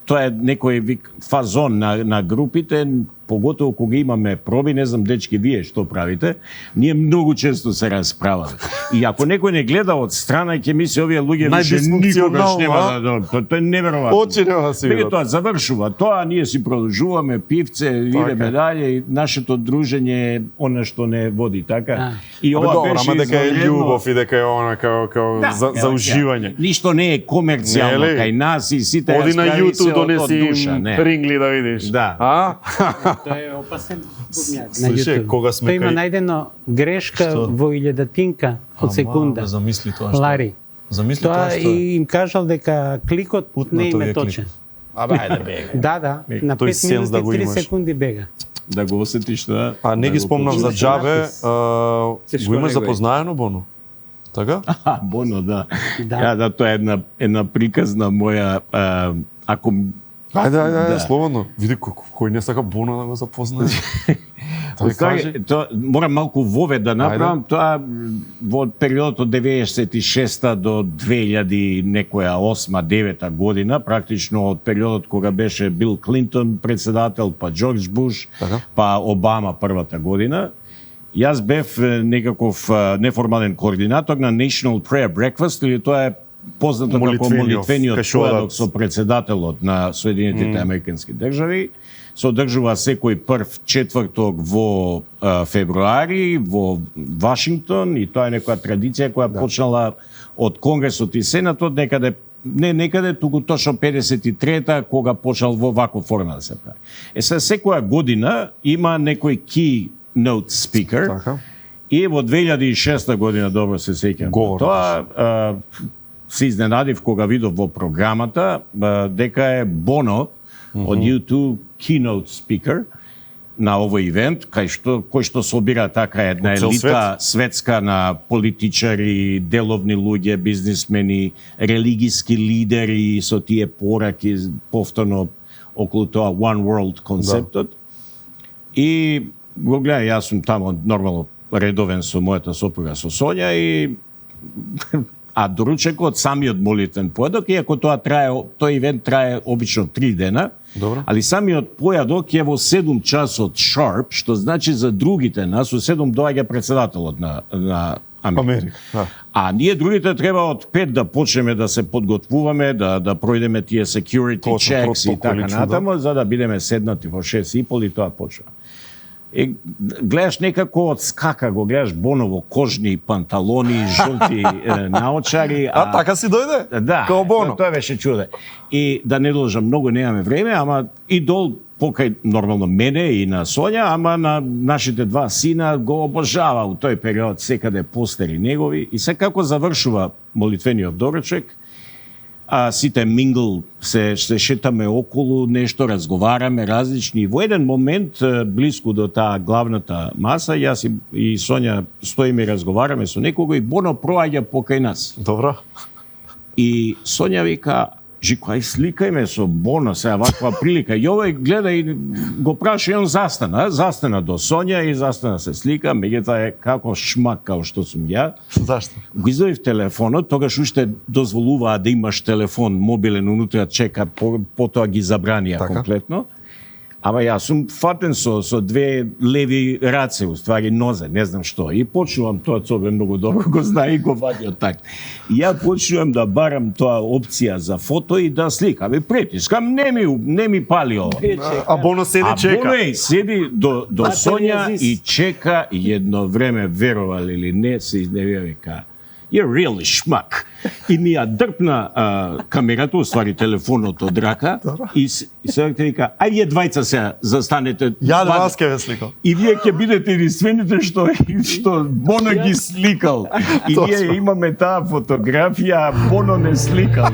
тоа е некој фазон на групите, поготово кога имаме проби, не знам дечки вие што правите, ние многу често се расправаме. И ако некој не гледа од страна, ќе мисли овие луѓе више никогаш нема тоа е неверојатно. Очи нема да си видат. Тоа завршува, тоа ние си продолжуваме пивце, идеме дале и нашето дружење е она што не води, така? И Абе, ова добро, беше ама дека е извонредно. љубов и дека е она као за уживање. Ништо не е комерцијално Не е ли? кај нас и сите Оди на расправи се YouTube од донеси душа, им не. рингли да видиш. Да. А? Тоа е опасен бубњар на Слушај, YouTube. кога сме Тој има кај- најдено грешка Што? во илјадатинка од секунда. Замисли тоа што. Лари. Замисли Тоа тоа што. и им кажал дека кликот не Путното им е е клик. точен. Абе, ајде бега. Да, на Тој 5 сенс да го минути и 3 имаш. секунди бега. Да го осетиш тоа. А не да ги го спомнав за почуеш. џабе, Тешко го имаш него е. запознаено, Боно? Така? Боно, да. Да. Да, тоа е една приказна моја, ако Ајде, Да. слободно. Види кој не сака Боно да го запознае. Тој каже. Тоа морам малку вовед да направам, тоа во периодот од 96 до 2000 некоја 8-9 година, практично од периодот кога беше Бил Клинтон председател, па Џорџ Буш, Така. па Обама првата година. Јас бев некаков неформален координатор на National Prayer Breakfast, или тоа е познато како Молитвениот, молитвениот кај што појадок одат. со председателот на Соединетите Американски држави. Се одржува секој прв четврток во февруари во Вашингтон и тоа е некоја традиција која почнала од Конгресот и Сенатот некаде туку точно 53-та кога почнал во ваква форма да се прави. Сега секоја година има некој keynote speaker. Така. И во 2006 година, добро се сеќам, Говориш. тоа се изненадив кога видов во програмата дека е Боно од YouTube keynote speaker на овој ивент, кој што собира така една Од цел елита светска на политичари, деловни луѓе, бизнисмени, религиски лидери со тие пораки повторно околу тоа One World концептот. И го гледа, јас сум тамо нормално редовен со мојата сопруга со Сонја и а доручекот самиот молитвен појадок, иако тој ивент трае обично 3 дена, Добро. али самиот појадок е во 7 часот sharp, што значи за другите нас, во 7 доаѓа председателот на Америка. Америка, да. А ние другите треба од 5 да почнеме да се подготвуваме, да пројдеме тие security Точно, checks и така протоколично, натаму, за да бидеме седнати во 6:30 и тоа почва. Гледаш некако од скака, го гледаш Боно во кожни панталони, жолти наочари. А така си дојде? Да, Као Боно. тоа беше чудо. И да не должам многу, немаме време, ама идол покрај нормално мене и на Сонја, ама на нашите два сина го обожава у тој период секаде постери негови. И се како завршува молитвениот доручек, а сите мингл се шетаме околу нешто, разговараме различни. И во еден момент, близко до таа главната маса, јас и Сонја стоиме и разговараме со некого и Боно проаѓа покрај нас. Добро. И Сонја вика, Жико, ај сликајме со Боно, сега ваква прилика. И овој гледа и го праша и он застана до Сонја и застана се слика, меѓутоа е како шмак као што сум ја. Зашто? Го извадив телефонот, тогаш уште дозволуваа да имаш телефон мобилен унутра, чека, потоа ги забранија Така. комплетно. Ама јас сум фатен со две леви раце, уствари нозе, не знам што. И почнувам тоа, Цобе многу добро го знае и го вади од так. И ја почнувам да барам тоа опција за фото и да сликам. И притискам, не ми пали ова. А Боно седи А чека. Боно седи до Сонја зис. и чека и едно време, веровали или не, се изневија века. You're really schmuck. И ми ја дрпна камерата, уствари телефонот од рака, и се вика, ајде двајца се застанете. Ја да вас ке ве сликал. И вие ќе бидете единствените што Боно ги сликал. И ние имаме таа фотографија, Боно не сликал.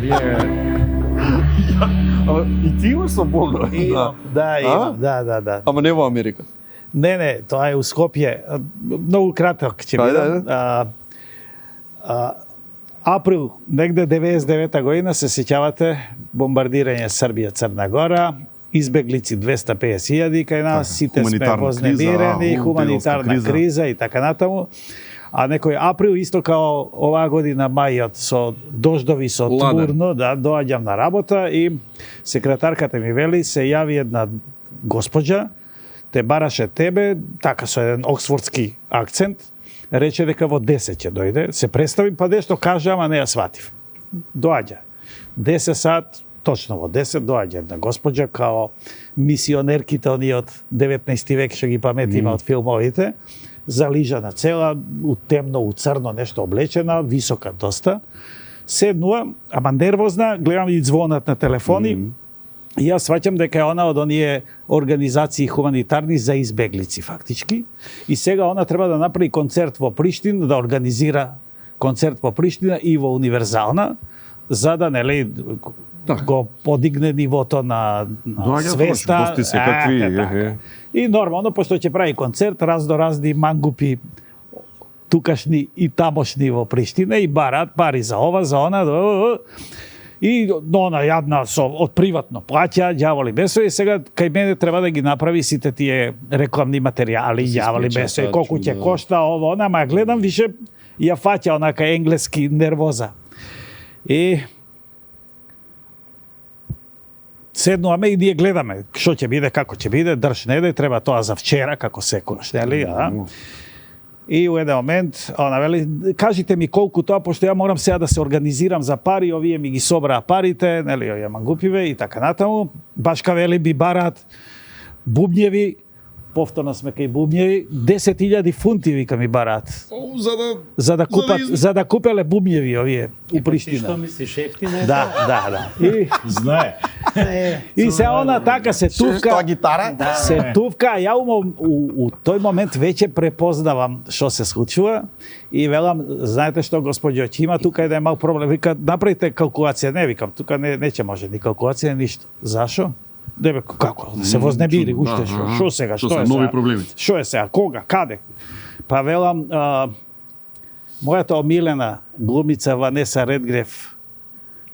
И ти имаш со Бога. Имам, да. Ама не во Америка. Не, тоа е у Скопје. Многу краток ќе Ајде, биде. Април, негде 99 година, се сеќавате, бомбардирање Србија, Црна Гора, избеглици 250.000 кај нас, сите сме хуманитарна вознемирени, криза, хуманитарна криза и така натаму. А некој април, исто као оваа година мајот, со дождови, со турно, да, доаѓам на работа и секретарката ми вели, се јави една госпоđа, те бараше тебе, така со еден оксфордски акцент, рече дека во 10 ќе дојде, се представи, па нешто каже, ама не ја сватив. Доаѓа. 10 сат, точно во 10 доаѓа една госпоđа као мисионерките оние од 19 век што ги паметиме од филмовите, залижана цела, у темно, у црно, нешто облечена, висока доста. Седнува, ама нервозна, гледам и звонат на телефони, и јас сваќам дека е она од оние организации хуманитарни за избеглици фактички. И сега она треба да направи концерт во Приштина, да организира концерт во Приштина и во Универзална, за да го подигне нивото на свеста. Гости секакви. И нормално, пошто ќе прави концерт, разни мангупи тукашни и тамошни во Приштина и барат пари за ова, за она. И она јадна од приватно плаќа, ѓаволи бесо, и сега кај мене треба да ги направи сите тие рекламни материјали, ѓаволи бесо, и колку ќе кошта ово, она, ама гледам више ја фаќа онака енглески нервоза. И седнуваме и ние гледаме што ќе биде, како ќе биде, држ не дај, треба тоа за вчера, како секогаш, нели, И у еден момент, она вели, кажите ми колку тоа, пошто ја морам сега да се организирам за пари, овие ми ги собраа парите, нели, овие мангупиве и така натаму. Башка вели би бараат бубњеви, повторно сме кај бубњеви, 10.000 фунти вика ми бараат. За да купеле бубњеви овие у Приштина. Што мислиш, ефтина? Да. И Знае. И се она така се тувка. Се тувка, ја у тој момент веќе препознавам што се случува и велам, знаете што господјо, ќе има тука еден мал проблем. Вика, направите калкулација. Не, викам, тука не ќе може ни калкулација, ништо. Зашо? Дебе, како? Се вознемири, уште што сега, што е нови сега? проблеми. Што е сега, кога, каде? Па велам, мојата омилена глумица Ванеса Редгреф,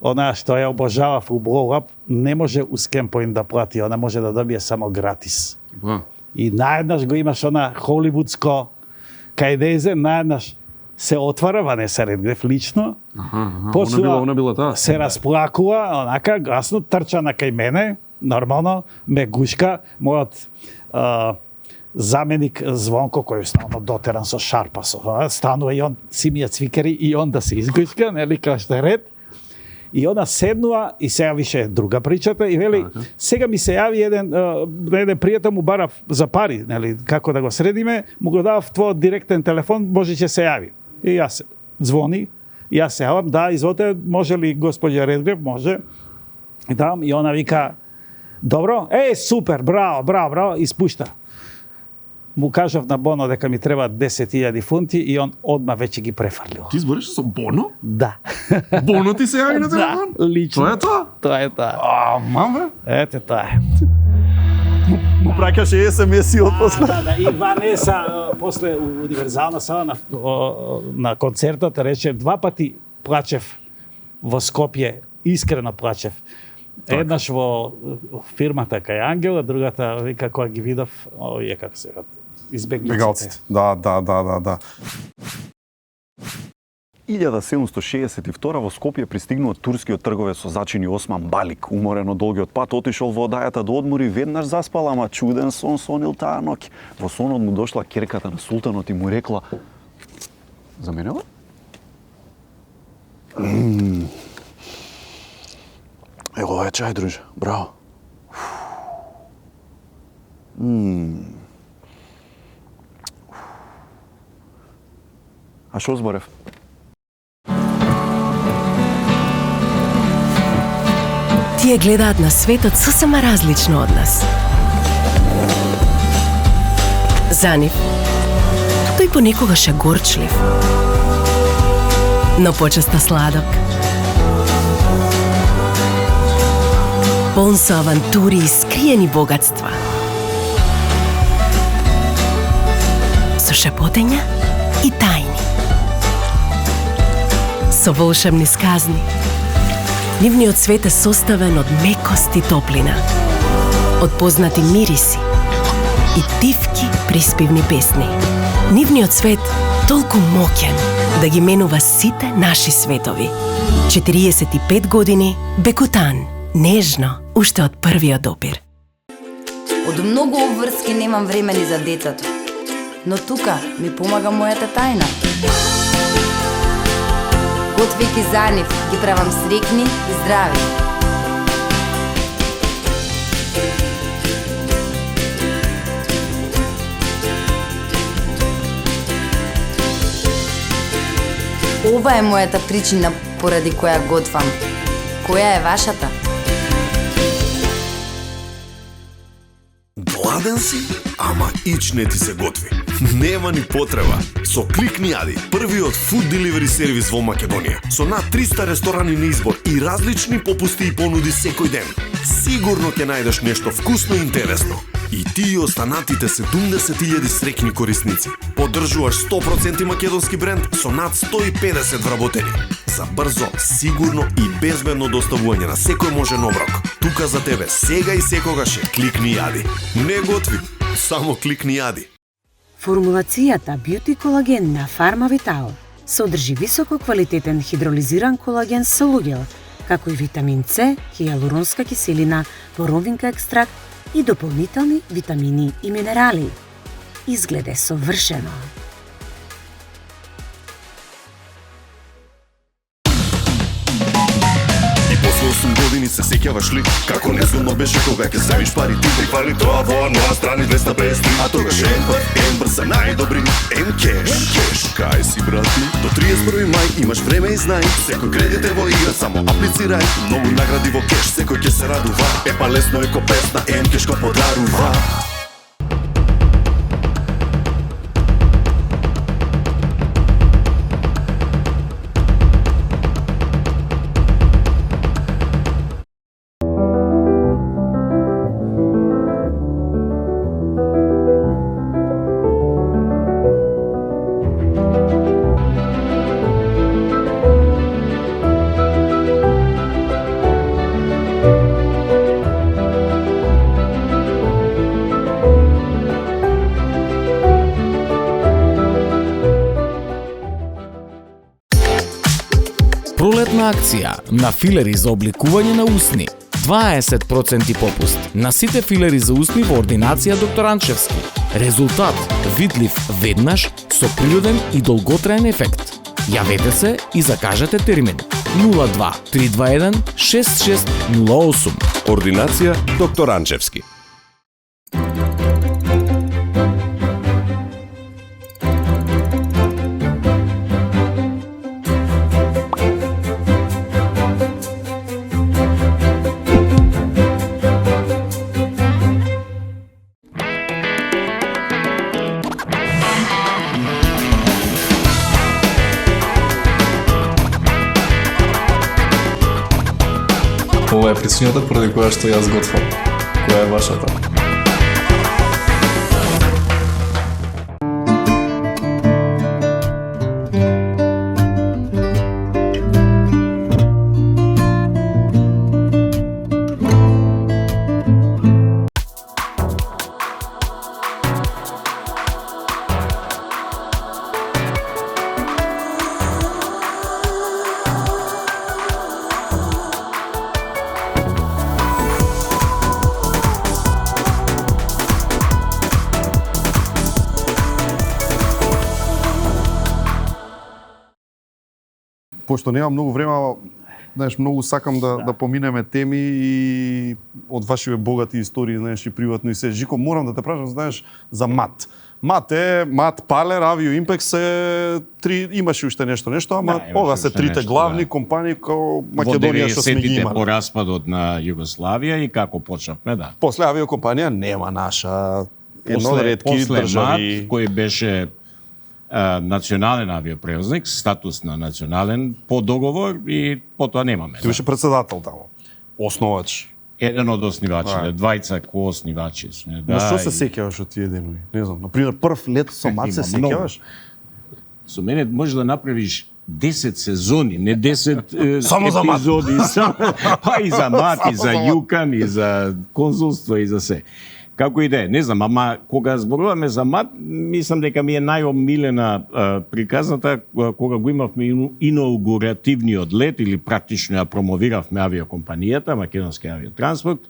она што ја обожавав у Blow Up, не може у Scampoint да плати, она може да добие само гратис. И наеднаш го имаш она холивудско кајдезе, наеднаш се отвара Ванеса Редгреф лично, Она била таа. се расплакува, онака, гласно, трча на кај мене, нормално, ме гушка, мојот заменик Звонко, кој е стално дотеран со шарпа, станува и он, си ми ја цвикари, и он да се изгушка, нели, као што е ред. И она седнува, и сега више друга причата, и вели, сега ми се јави еден пријател, му барав за пари, нели, како да го средиме, му го давав твојот директен телефон, може ќе се јави. И јас звони, и јас се јавам, да, изволте, може ли господја Редгреф, може. И давам, и она вика, добро, супер, браво, и спушта. Му кажав на Боно дека ми треба 10.000 фунти и он одма веќе ги префрлил. Ти збориш со Боно? Да. Боно ти се јави на телефон? Да, лично. Тоа е тоа? Тоа е тоа. Маме? Ете тоа е. Му праќаше SMS-и од после. Да. И Ванеса после универзална сала на концертот рече 2 пати плачев во Скопје, искрено плачев. Еднаш во фирмата кај Ангел, а другата вика кога ги видов, овие како се избеглиците. Да. 1762 во Скопје пристигнува турскиот трговец со зачини Осман Балик. Уморен од долгиот пат, отишол во одајата да одмори, веднаш заспал, ама чуден сон сонил таа ноќ. Во сонот му дошла керката на султанот и му рекла: "За мене ли?" Ево, ова е чај, друже. Браво. А шо зборев? Тие гледаат на светот сосема различно од нас. За нив, тој понекогаш е горчлив, но почесто сладок. полн со авантури и скриени богатства. Со шепотења и тајни. Со волшебни сказни. Нивниот свет е составен од мекост и топлина, од познати мириси и тивки приспивни песни. Нивниот свет толку моќен да ги менува сите наши светови. 45 години Бекутан. Нежно, уште од првиот допир. Од многу обврски немам време ни за детето, но тука ми помага мојата тајна. Готвејќи за нив, ги правам срекни и здрави. Ова е мојата причина поради која готвам. Која е вашата? Гладен си, ама ич не ти се готви. Нема ни потреба. Со Клик ни јади, првиот food delivery сервис во Македонија. Со над 300 ресторани на избор и различни попусти и понуди секој ден. Сигурно ќе најдеш нешто вкусно и интересно. И ти и останатите 70.000 срекни корисници. Поддржуваш 100% македонски бренд со над 150 вработени. За брзо, сигурно и безбедно доставување на секој можен оброк. Тука за тебе сега и секогаш е Клик ни јади. Не готви, само Клик ни јади. Формулацијата Beauty колаген на Фарма Витал содржи високо квалитетен хидролизиран колаген со луѓел, како и витамин С, хијалуронска киселина, боровинка екстракт и дополнителни витамини и минерали. Изгледе совршено. После 8 години се сеќаваш ли како незгодно беше кога ќе завиш пари ти прифали тоа во нова страни 253, а тогаш Ембр за најдобри М-кеш. Кај си брат ми? До 31 мај имаш време и знај, секој кредит е во игра, само аплицирај. Многу награди во кеш, секој ќе се радува. Епа лесно е ко песна, М-кеш го подарува. Пролетна акција на филери за обликување на усни. 20% попуст на сите филери за усни во ординација доктор Анчевски. Резултат видлив веднаш со природен и долготраен ефект. Јавете се и закажете термин 02 321 6608. Ординација доктор Анчевски. Ова е причината поради која што јас готвам. Која е вашата? Пошто нема многу време, знаеш, многу сакам да поминеме теми и од вашите богати истории, знаеш, и приватно и се. Жико, морам да те прашам, знаеш, за МАТ. МАТ, Палер, Авио, Импекс е три, имаше уште нешто, ама ова се трите главни компании кои Македонија што сме ги имали. По распадот на Југославија и како почнавме, да. После авиокомпанија нема наша, едно од ретки држави. МАТ, кој беше национален авиопревозник, статус на национален по договор и потоа немаме. Ти беше председател таму, основач. Еден од основачите, двајца коосновачи сме. На што се сеќаваш од тие денови? Не знам, например, прв лет со мат се сеќаваш? Со мене може да направиш 10 сезони, не 10 Само за мат. епизоди, па и за мат, и за јукан, и за конзулство, и за се. Како и да е, не знам, ама кога зборуваме за мат, мислам дека ми е најомилена приказната кога го имавме инаугуративниот лет или практично ја промовиравме авиокомпанијата, Македонски авиотранспорт,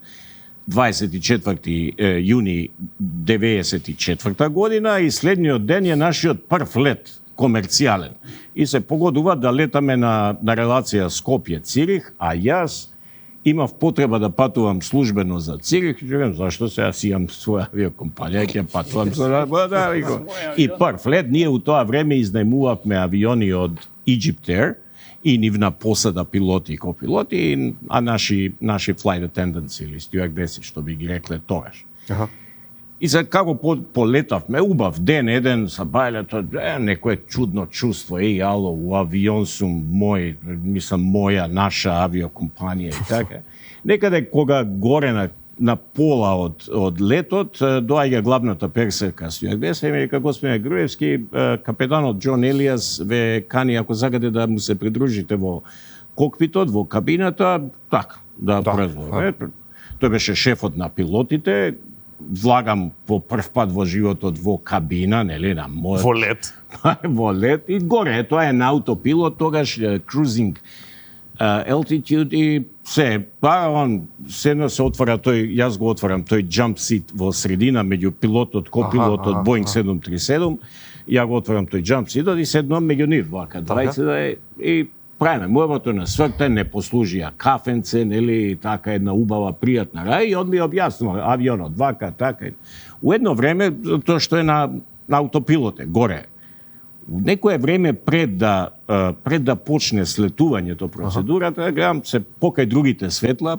24 јуни 94 година и следниот ден е нашиот прв лет комерцијален. И се погодува да летаме на релација Скопје-Цирих, а јас имав потреба да патувам службено за Цирих, и рекам, зашто сега си имам своја авиокомпанија, ќе патувам за работа. И прв лет, ние у тоа време изнајмувавме авиони од Egypt Air и нивна посада пилоти и копилоти, а наши flight attendants или стюардеси, што би ги рекле тогаш. И за како полетавме, убав ден, еден са бајлето, некое чудно чувство, ало, у авион сум мој, мислам, моја, наша авиокомпанија и така. Некаде кога горе на пола од летот, доаѓа главната персерка стюардеса и ме река, господине Груевски, капетанот Џон Елијас ве кани, ако сакате да му се придружите во кокпитот, во кабината, така, да презове. Тој беше шефот на пилотите, влагам по прв пат во животот во кабина, нели, на мојот... Во лет. Во лет. И горе, тоа е на аутопилот, тогаш cruising altitude и се, па он седно се отвара тој, јас го отварам тој jump seat во средина меѓу пилотот, копилотот Boeing 737, ја го отварам тој jump seat и седнам меѓу нив, вака, двајца и правиме мојното на свртен, не послужија кафенце, нели, така една убава, пријатна рај, и од ми објаснува авионот, вака, така. У едно време, тоа што е на аутопилоте, горе, некое време пред да почне слетувањето процедурата, гледам се покај другите светла,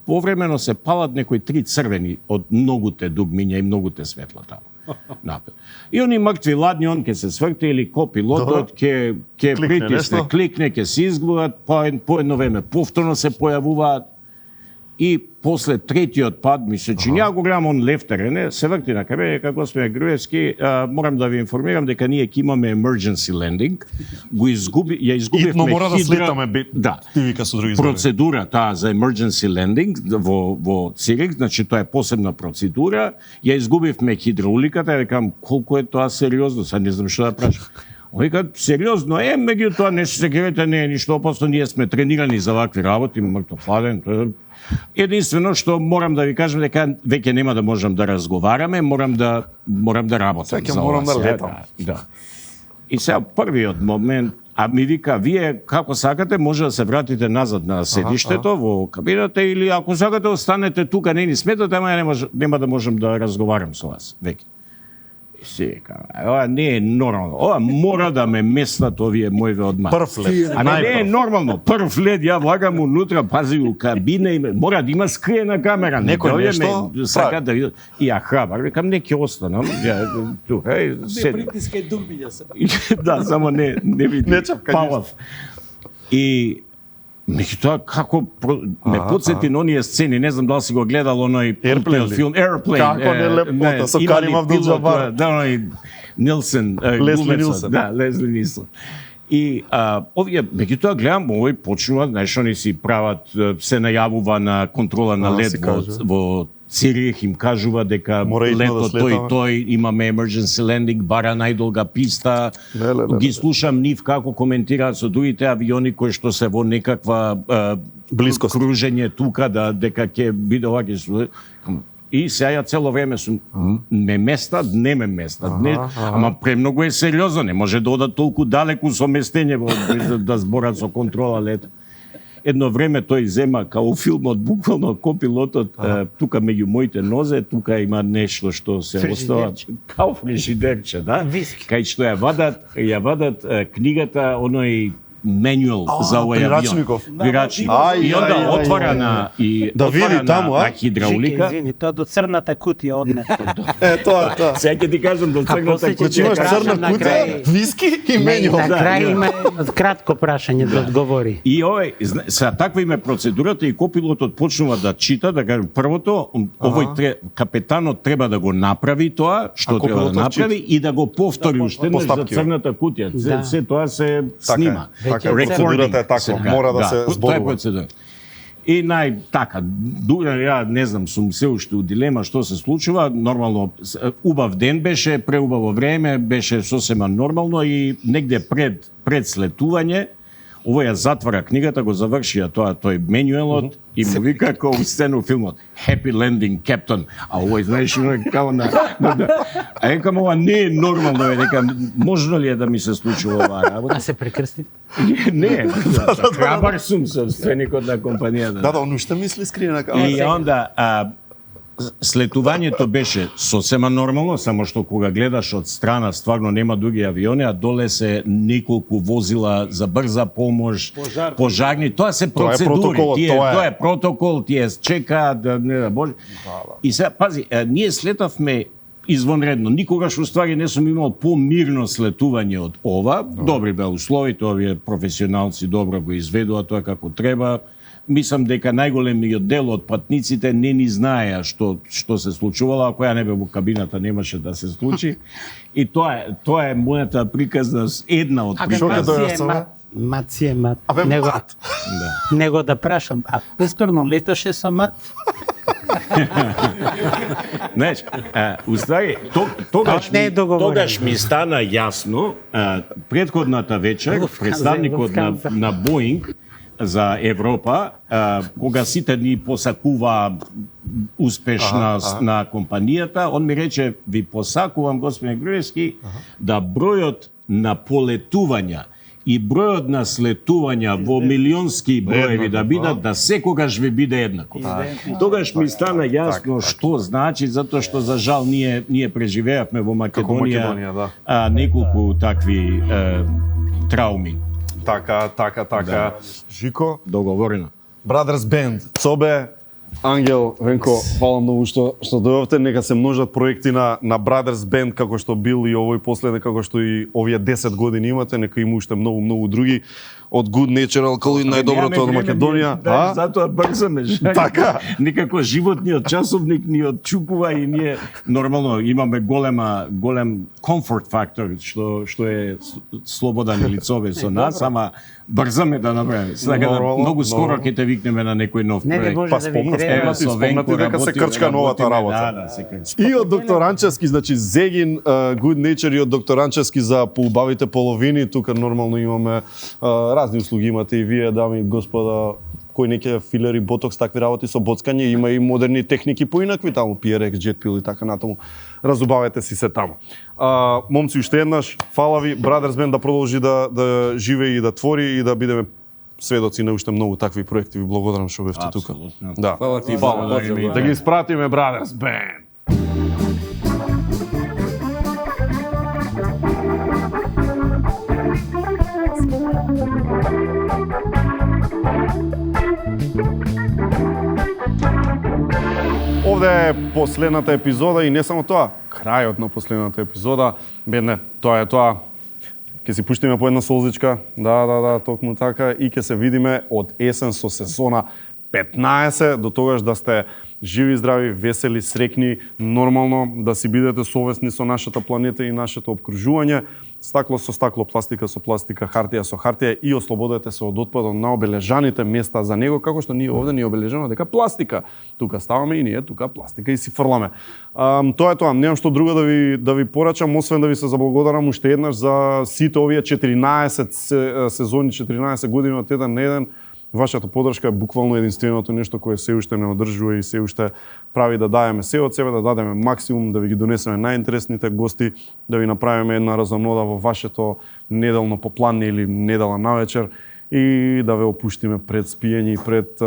повремено се палат некои 3 црвени од многуте дугмиња и многуте светла таму. Напред. И они мртви ладни, он ќе се сврте или копилотот ќе притисне, кликне, ќе се изгледат, по едно време повторно се појавуваат и после третиот пат ми се чинја го гледам он лефтерене, се врти на кабе, дека господине Груевски, морам да ви информирам дека ние ќе имаме emergency landing, ја изгубивме Итно мора да слетаме, да, ти вика со други процедура таа за emergency landing во Цирих, значи тоа е посебна процедура, ја изгубивме хидрауликата, рекам колку е тоа сериозно, сега не знам што да прашам. Вика, сериозно е, меѓутоа не се секирате, не е ништо опасно, ние сме тренирани за вакви работи, мртвофладен. Единствено што морам да ви кажам дека веќе нема да можам да разговараме, морам да работам. Сега морам да летам. Да. И сега првиот момент, а ми вика, вие како сакате може да се вратите назад на седиштето во кабината или ако сакате останете тука, не ни сметате, ама нема да можам да разговарам со вас веќе. Сека, ова не е нормално. Ова мора да ме местат овие мојве одма. Прв лет. А не е нормално. Прв лет ја влагам унутра, пази у кабина и мора да има скриена камера. Некој нешто сака да видат. И ја храбар, викам не ќе останам. Ја тука, Не притискај дугмиња се. Да, само не види. Палав. И меѓутоа како ме потсети на оние сцени, не знам дали си го гледал оној филм Airplane. Како не лепота со Карим Абдул-Џабар. Да, оној Нилсен, Лесли Нилсен. Да, Лесли Нилсен. И овие, меѓутоа гледам, овој почнуваат, знаеш, они си прават, се најавува на контрола на лет во Цирих, им кажува дека летот тој, имаме emergency landing, бара најдолга писта. Ги слушам нив како коментираат со другите авиони кои што се во некаква близкост, кружење тука, дека ќе биде оваќе. И сега цело време сум не ме местат, ама премногу е сериозно, не може да одат толку далеку со местење да зборат со контрола лета. Едно време тој зема као филмот, буквално копилотот, тука меѓу моите нозе, тука има нешто што се остава као фрижидерче, да? Кај што ја вадат книгата, оној менюал за овој авион. Прирачников. Прирачников. Ај, И onda ај, ај, отворена и Да види отворена таму, а? на хидраулика. Извини, тоа до црната кутија однесо. Тоа. Сега ќе ти кажам до црната после ќе Значи имаш Прашам црна на кутија, крај. виски и Не, меню. на крај има кратко прашање да одговори. И са таква им е процедурата и копилотот почнува да чита, да кажем првото, капетанот треба да го направи тоа што треба да копилотот направи и да го повтори уште еднаш за Постапки. црната кутија. Да. Се тоа се снима. Така е, Recording процедурата е таква, се каже. мора да се Тоа е зборува. процедура. И ја не знам, сум се уште у дилема што се случува. Нормално, убав ден беше, преубаво време, беше сосема нормално и негде пред слетување, овој ја затвара книгата, го завршија тој менюелот и му вика како у сцена у филмот Happy Landing Captain. А овој знаеш како а екам ова не е нормално, дека можно ли е да ми се случи ова работа? А се прекрсти? Не, храбар сум собственикот на компанијата. Да, он уште мисли скриена камера. И онда слетувањето беше сосема нормално, само што кога гледаш од страна стварно нема други авиони, а доле се неколку возила за брза помош, пожарни, тоа се процедури, протоколот, тоа е протокол, тие чекаат да не да боже. И сега пази, ние слетавме извонредно. Никогаш уствари не сум имал помирно слетување од ова. Добри беа условите, овие професионалци добро го изведува тоа како треба. Мислам дека најголемиот дел од патниците не ни знаеа што се случувало, ако ја не бе во кабината немаше да се случи. И тоа е мојата приказна, една од приказна. Мат си е мат. Него да прашам, а повторно леташе со мат? Знаеш, уствари, тогаш ми стана јасно, предходната вечер, представникот на Боинг за Европа, кога сите ни посакува успешност на компанијата, он ми рече, ви посакувам, господин Груевски, да бројот на полетувања и бројот на слетувања во милионски броеви да бидат, да секогаш ви биде еднаков. Тогаш ми стана јасно што значи, затоа што за жал ние преживеавме во Македонија неколку такви трауми. Така. Жико, договорено. Brothers Band, Цобе, Ангел, Венко, фала многу што дојдовте. Нека се множат проекти на Brothers Band како што бил и овој последен, како што и овие 10 години имате, нека има уште многу други. Од Good Nature Alkaloid, најдоброто од Македонија. Да, затоа брзаме. Така. Никако животниот часовник ни отчупува и ние нормално имаме голем комфорт фактор што е Слободан Илицове со нас, ама брзаме да направиме. Сега многу скоро ќе те викнеме на некој нов проект. Па спомнати дека се крчка новата работа. Да, се крчка. И од доктор Анчевски, значи Зегин, Good Nature и од доктор Анчевски за поубавите половини, тука нормално имаме разни услуги имате и вие, дами и господа, кои неќе филери, ботокс, такви работи со боцкање, има и модерни техники поинакви таму, PRX, JetPil и така натаму. Разубавете си се таму. Момци, уште еднаш, фала ви, Brothers Band да продолжи да живее и да твори и да бидеме сведоци на уште многу такви проекти. Ви благодарам што бевте тука. Да. Фала ти, Да ги испратиме Brothers Band. Овде е последната епизода и не само тоа, крајот на последната епизода. Бедне, тоа е тоа. Ќе си пуштиме по една солзичка, да, токму така, и ќе се видиме од есен со сезона 15, до тогаш да сте живи, здрави, весели, срекни, нормално, да си бидете совесни со нашата планета и нашето обкружување. Стакло со стакло, пластика со пластика, хартија со хартија и ослободете се од отпадот на обележаните места за него, како што ние овде ни е обележано дека пластика. Тука ставаме и ние тука пластика и си фрламе. Тоа е тоа, немам што друго да ви порачам, освен да ви се заблагодарам уште еднаш за сите овие 14 сезони, 14 години од еден на еден. Вашата поддршка е буквално единственото нешто кое се уште не одржува и се уште прави да даеме се од себе, да дадеме максимум, да ви ги донесеме најинтересните гости, да ви направиме една разонода во вашето неделно попланне или недела навечер и да ве опуштиме пред спиење и пред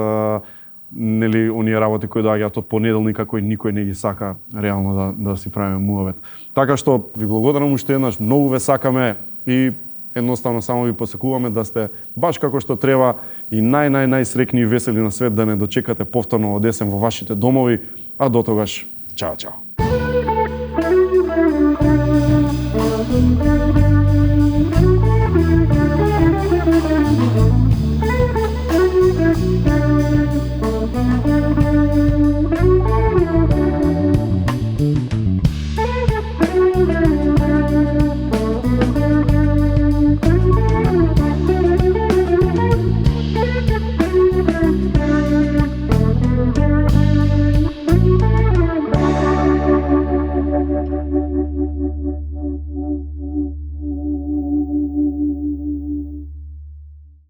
нели оние работи кои доаѓаат од понеделника кои никој не ги сака реално да си правиме муавет. Така што ви благодарам уште еднаш, многу ве сакаме и Едноставно само ви посекуваме да сте баш како што треба и најсрекни и весели на свет, да не дочекате повторно од есен во вашите домови, а до тогаш, чао.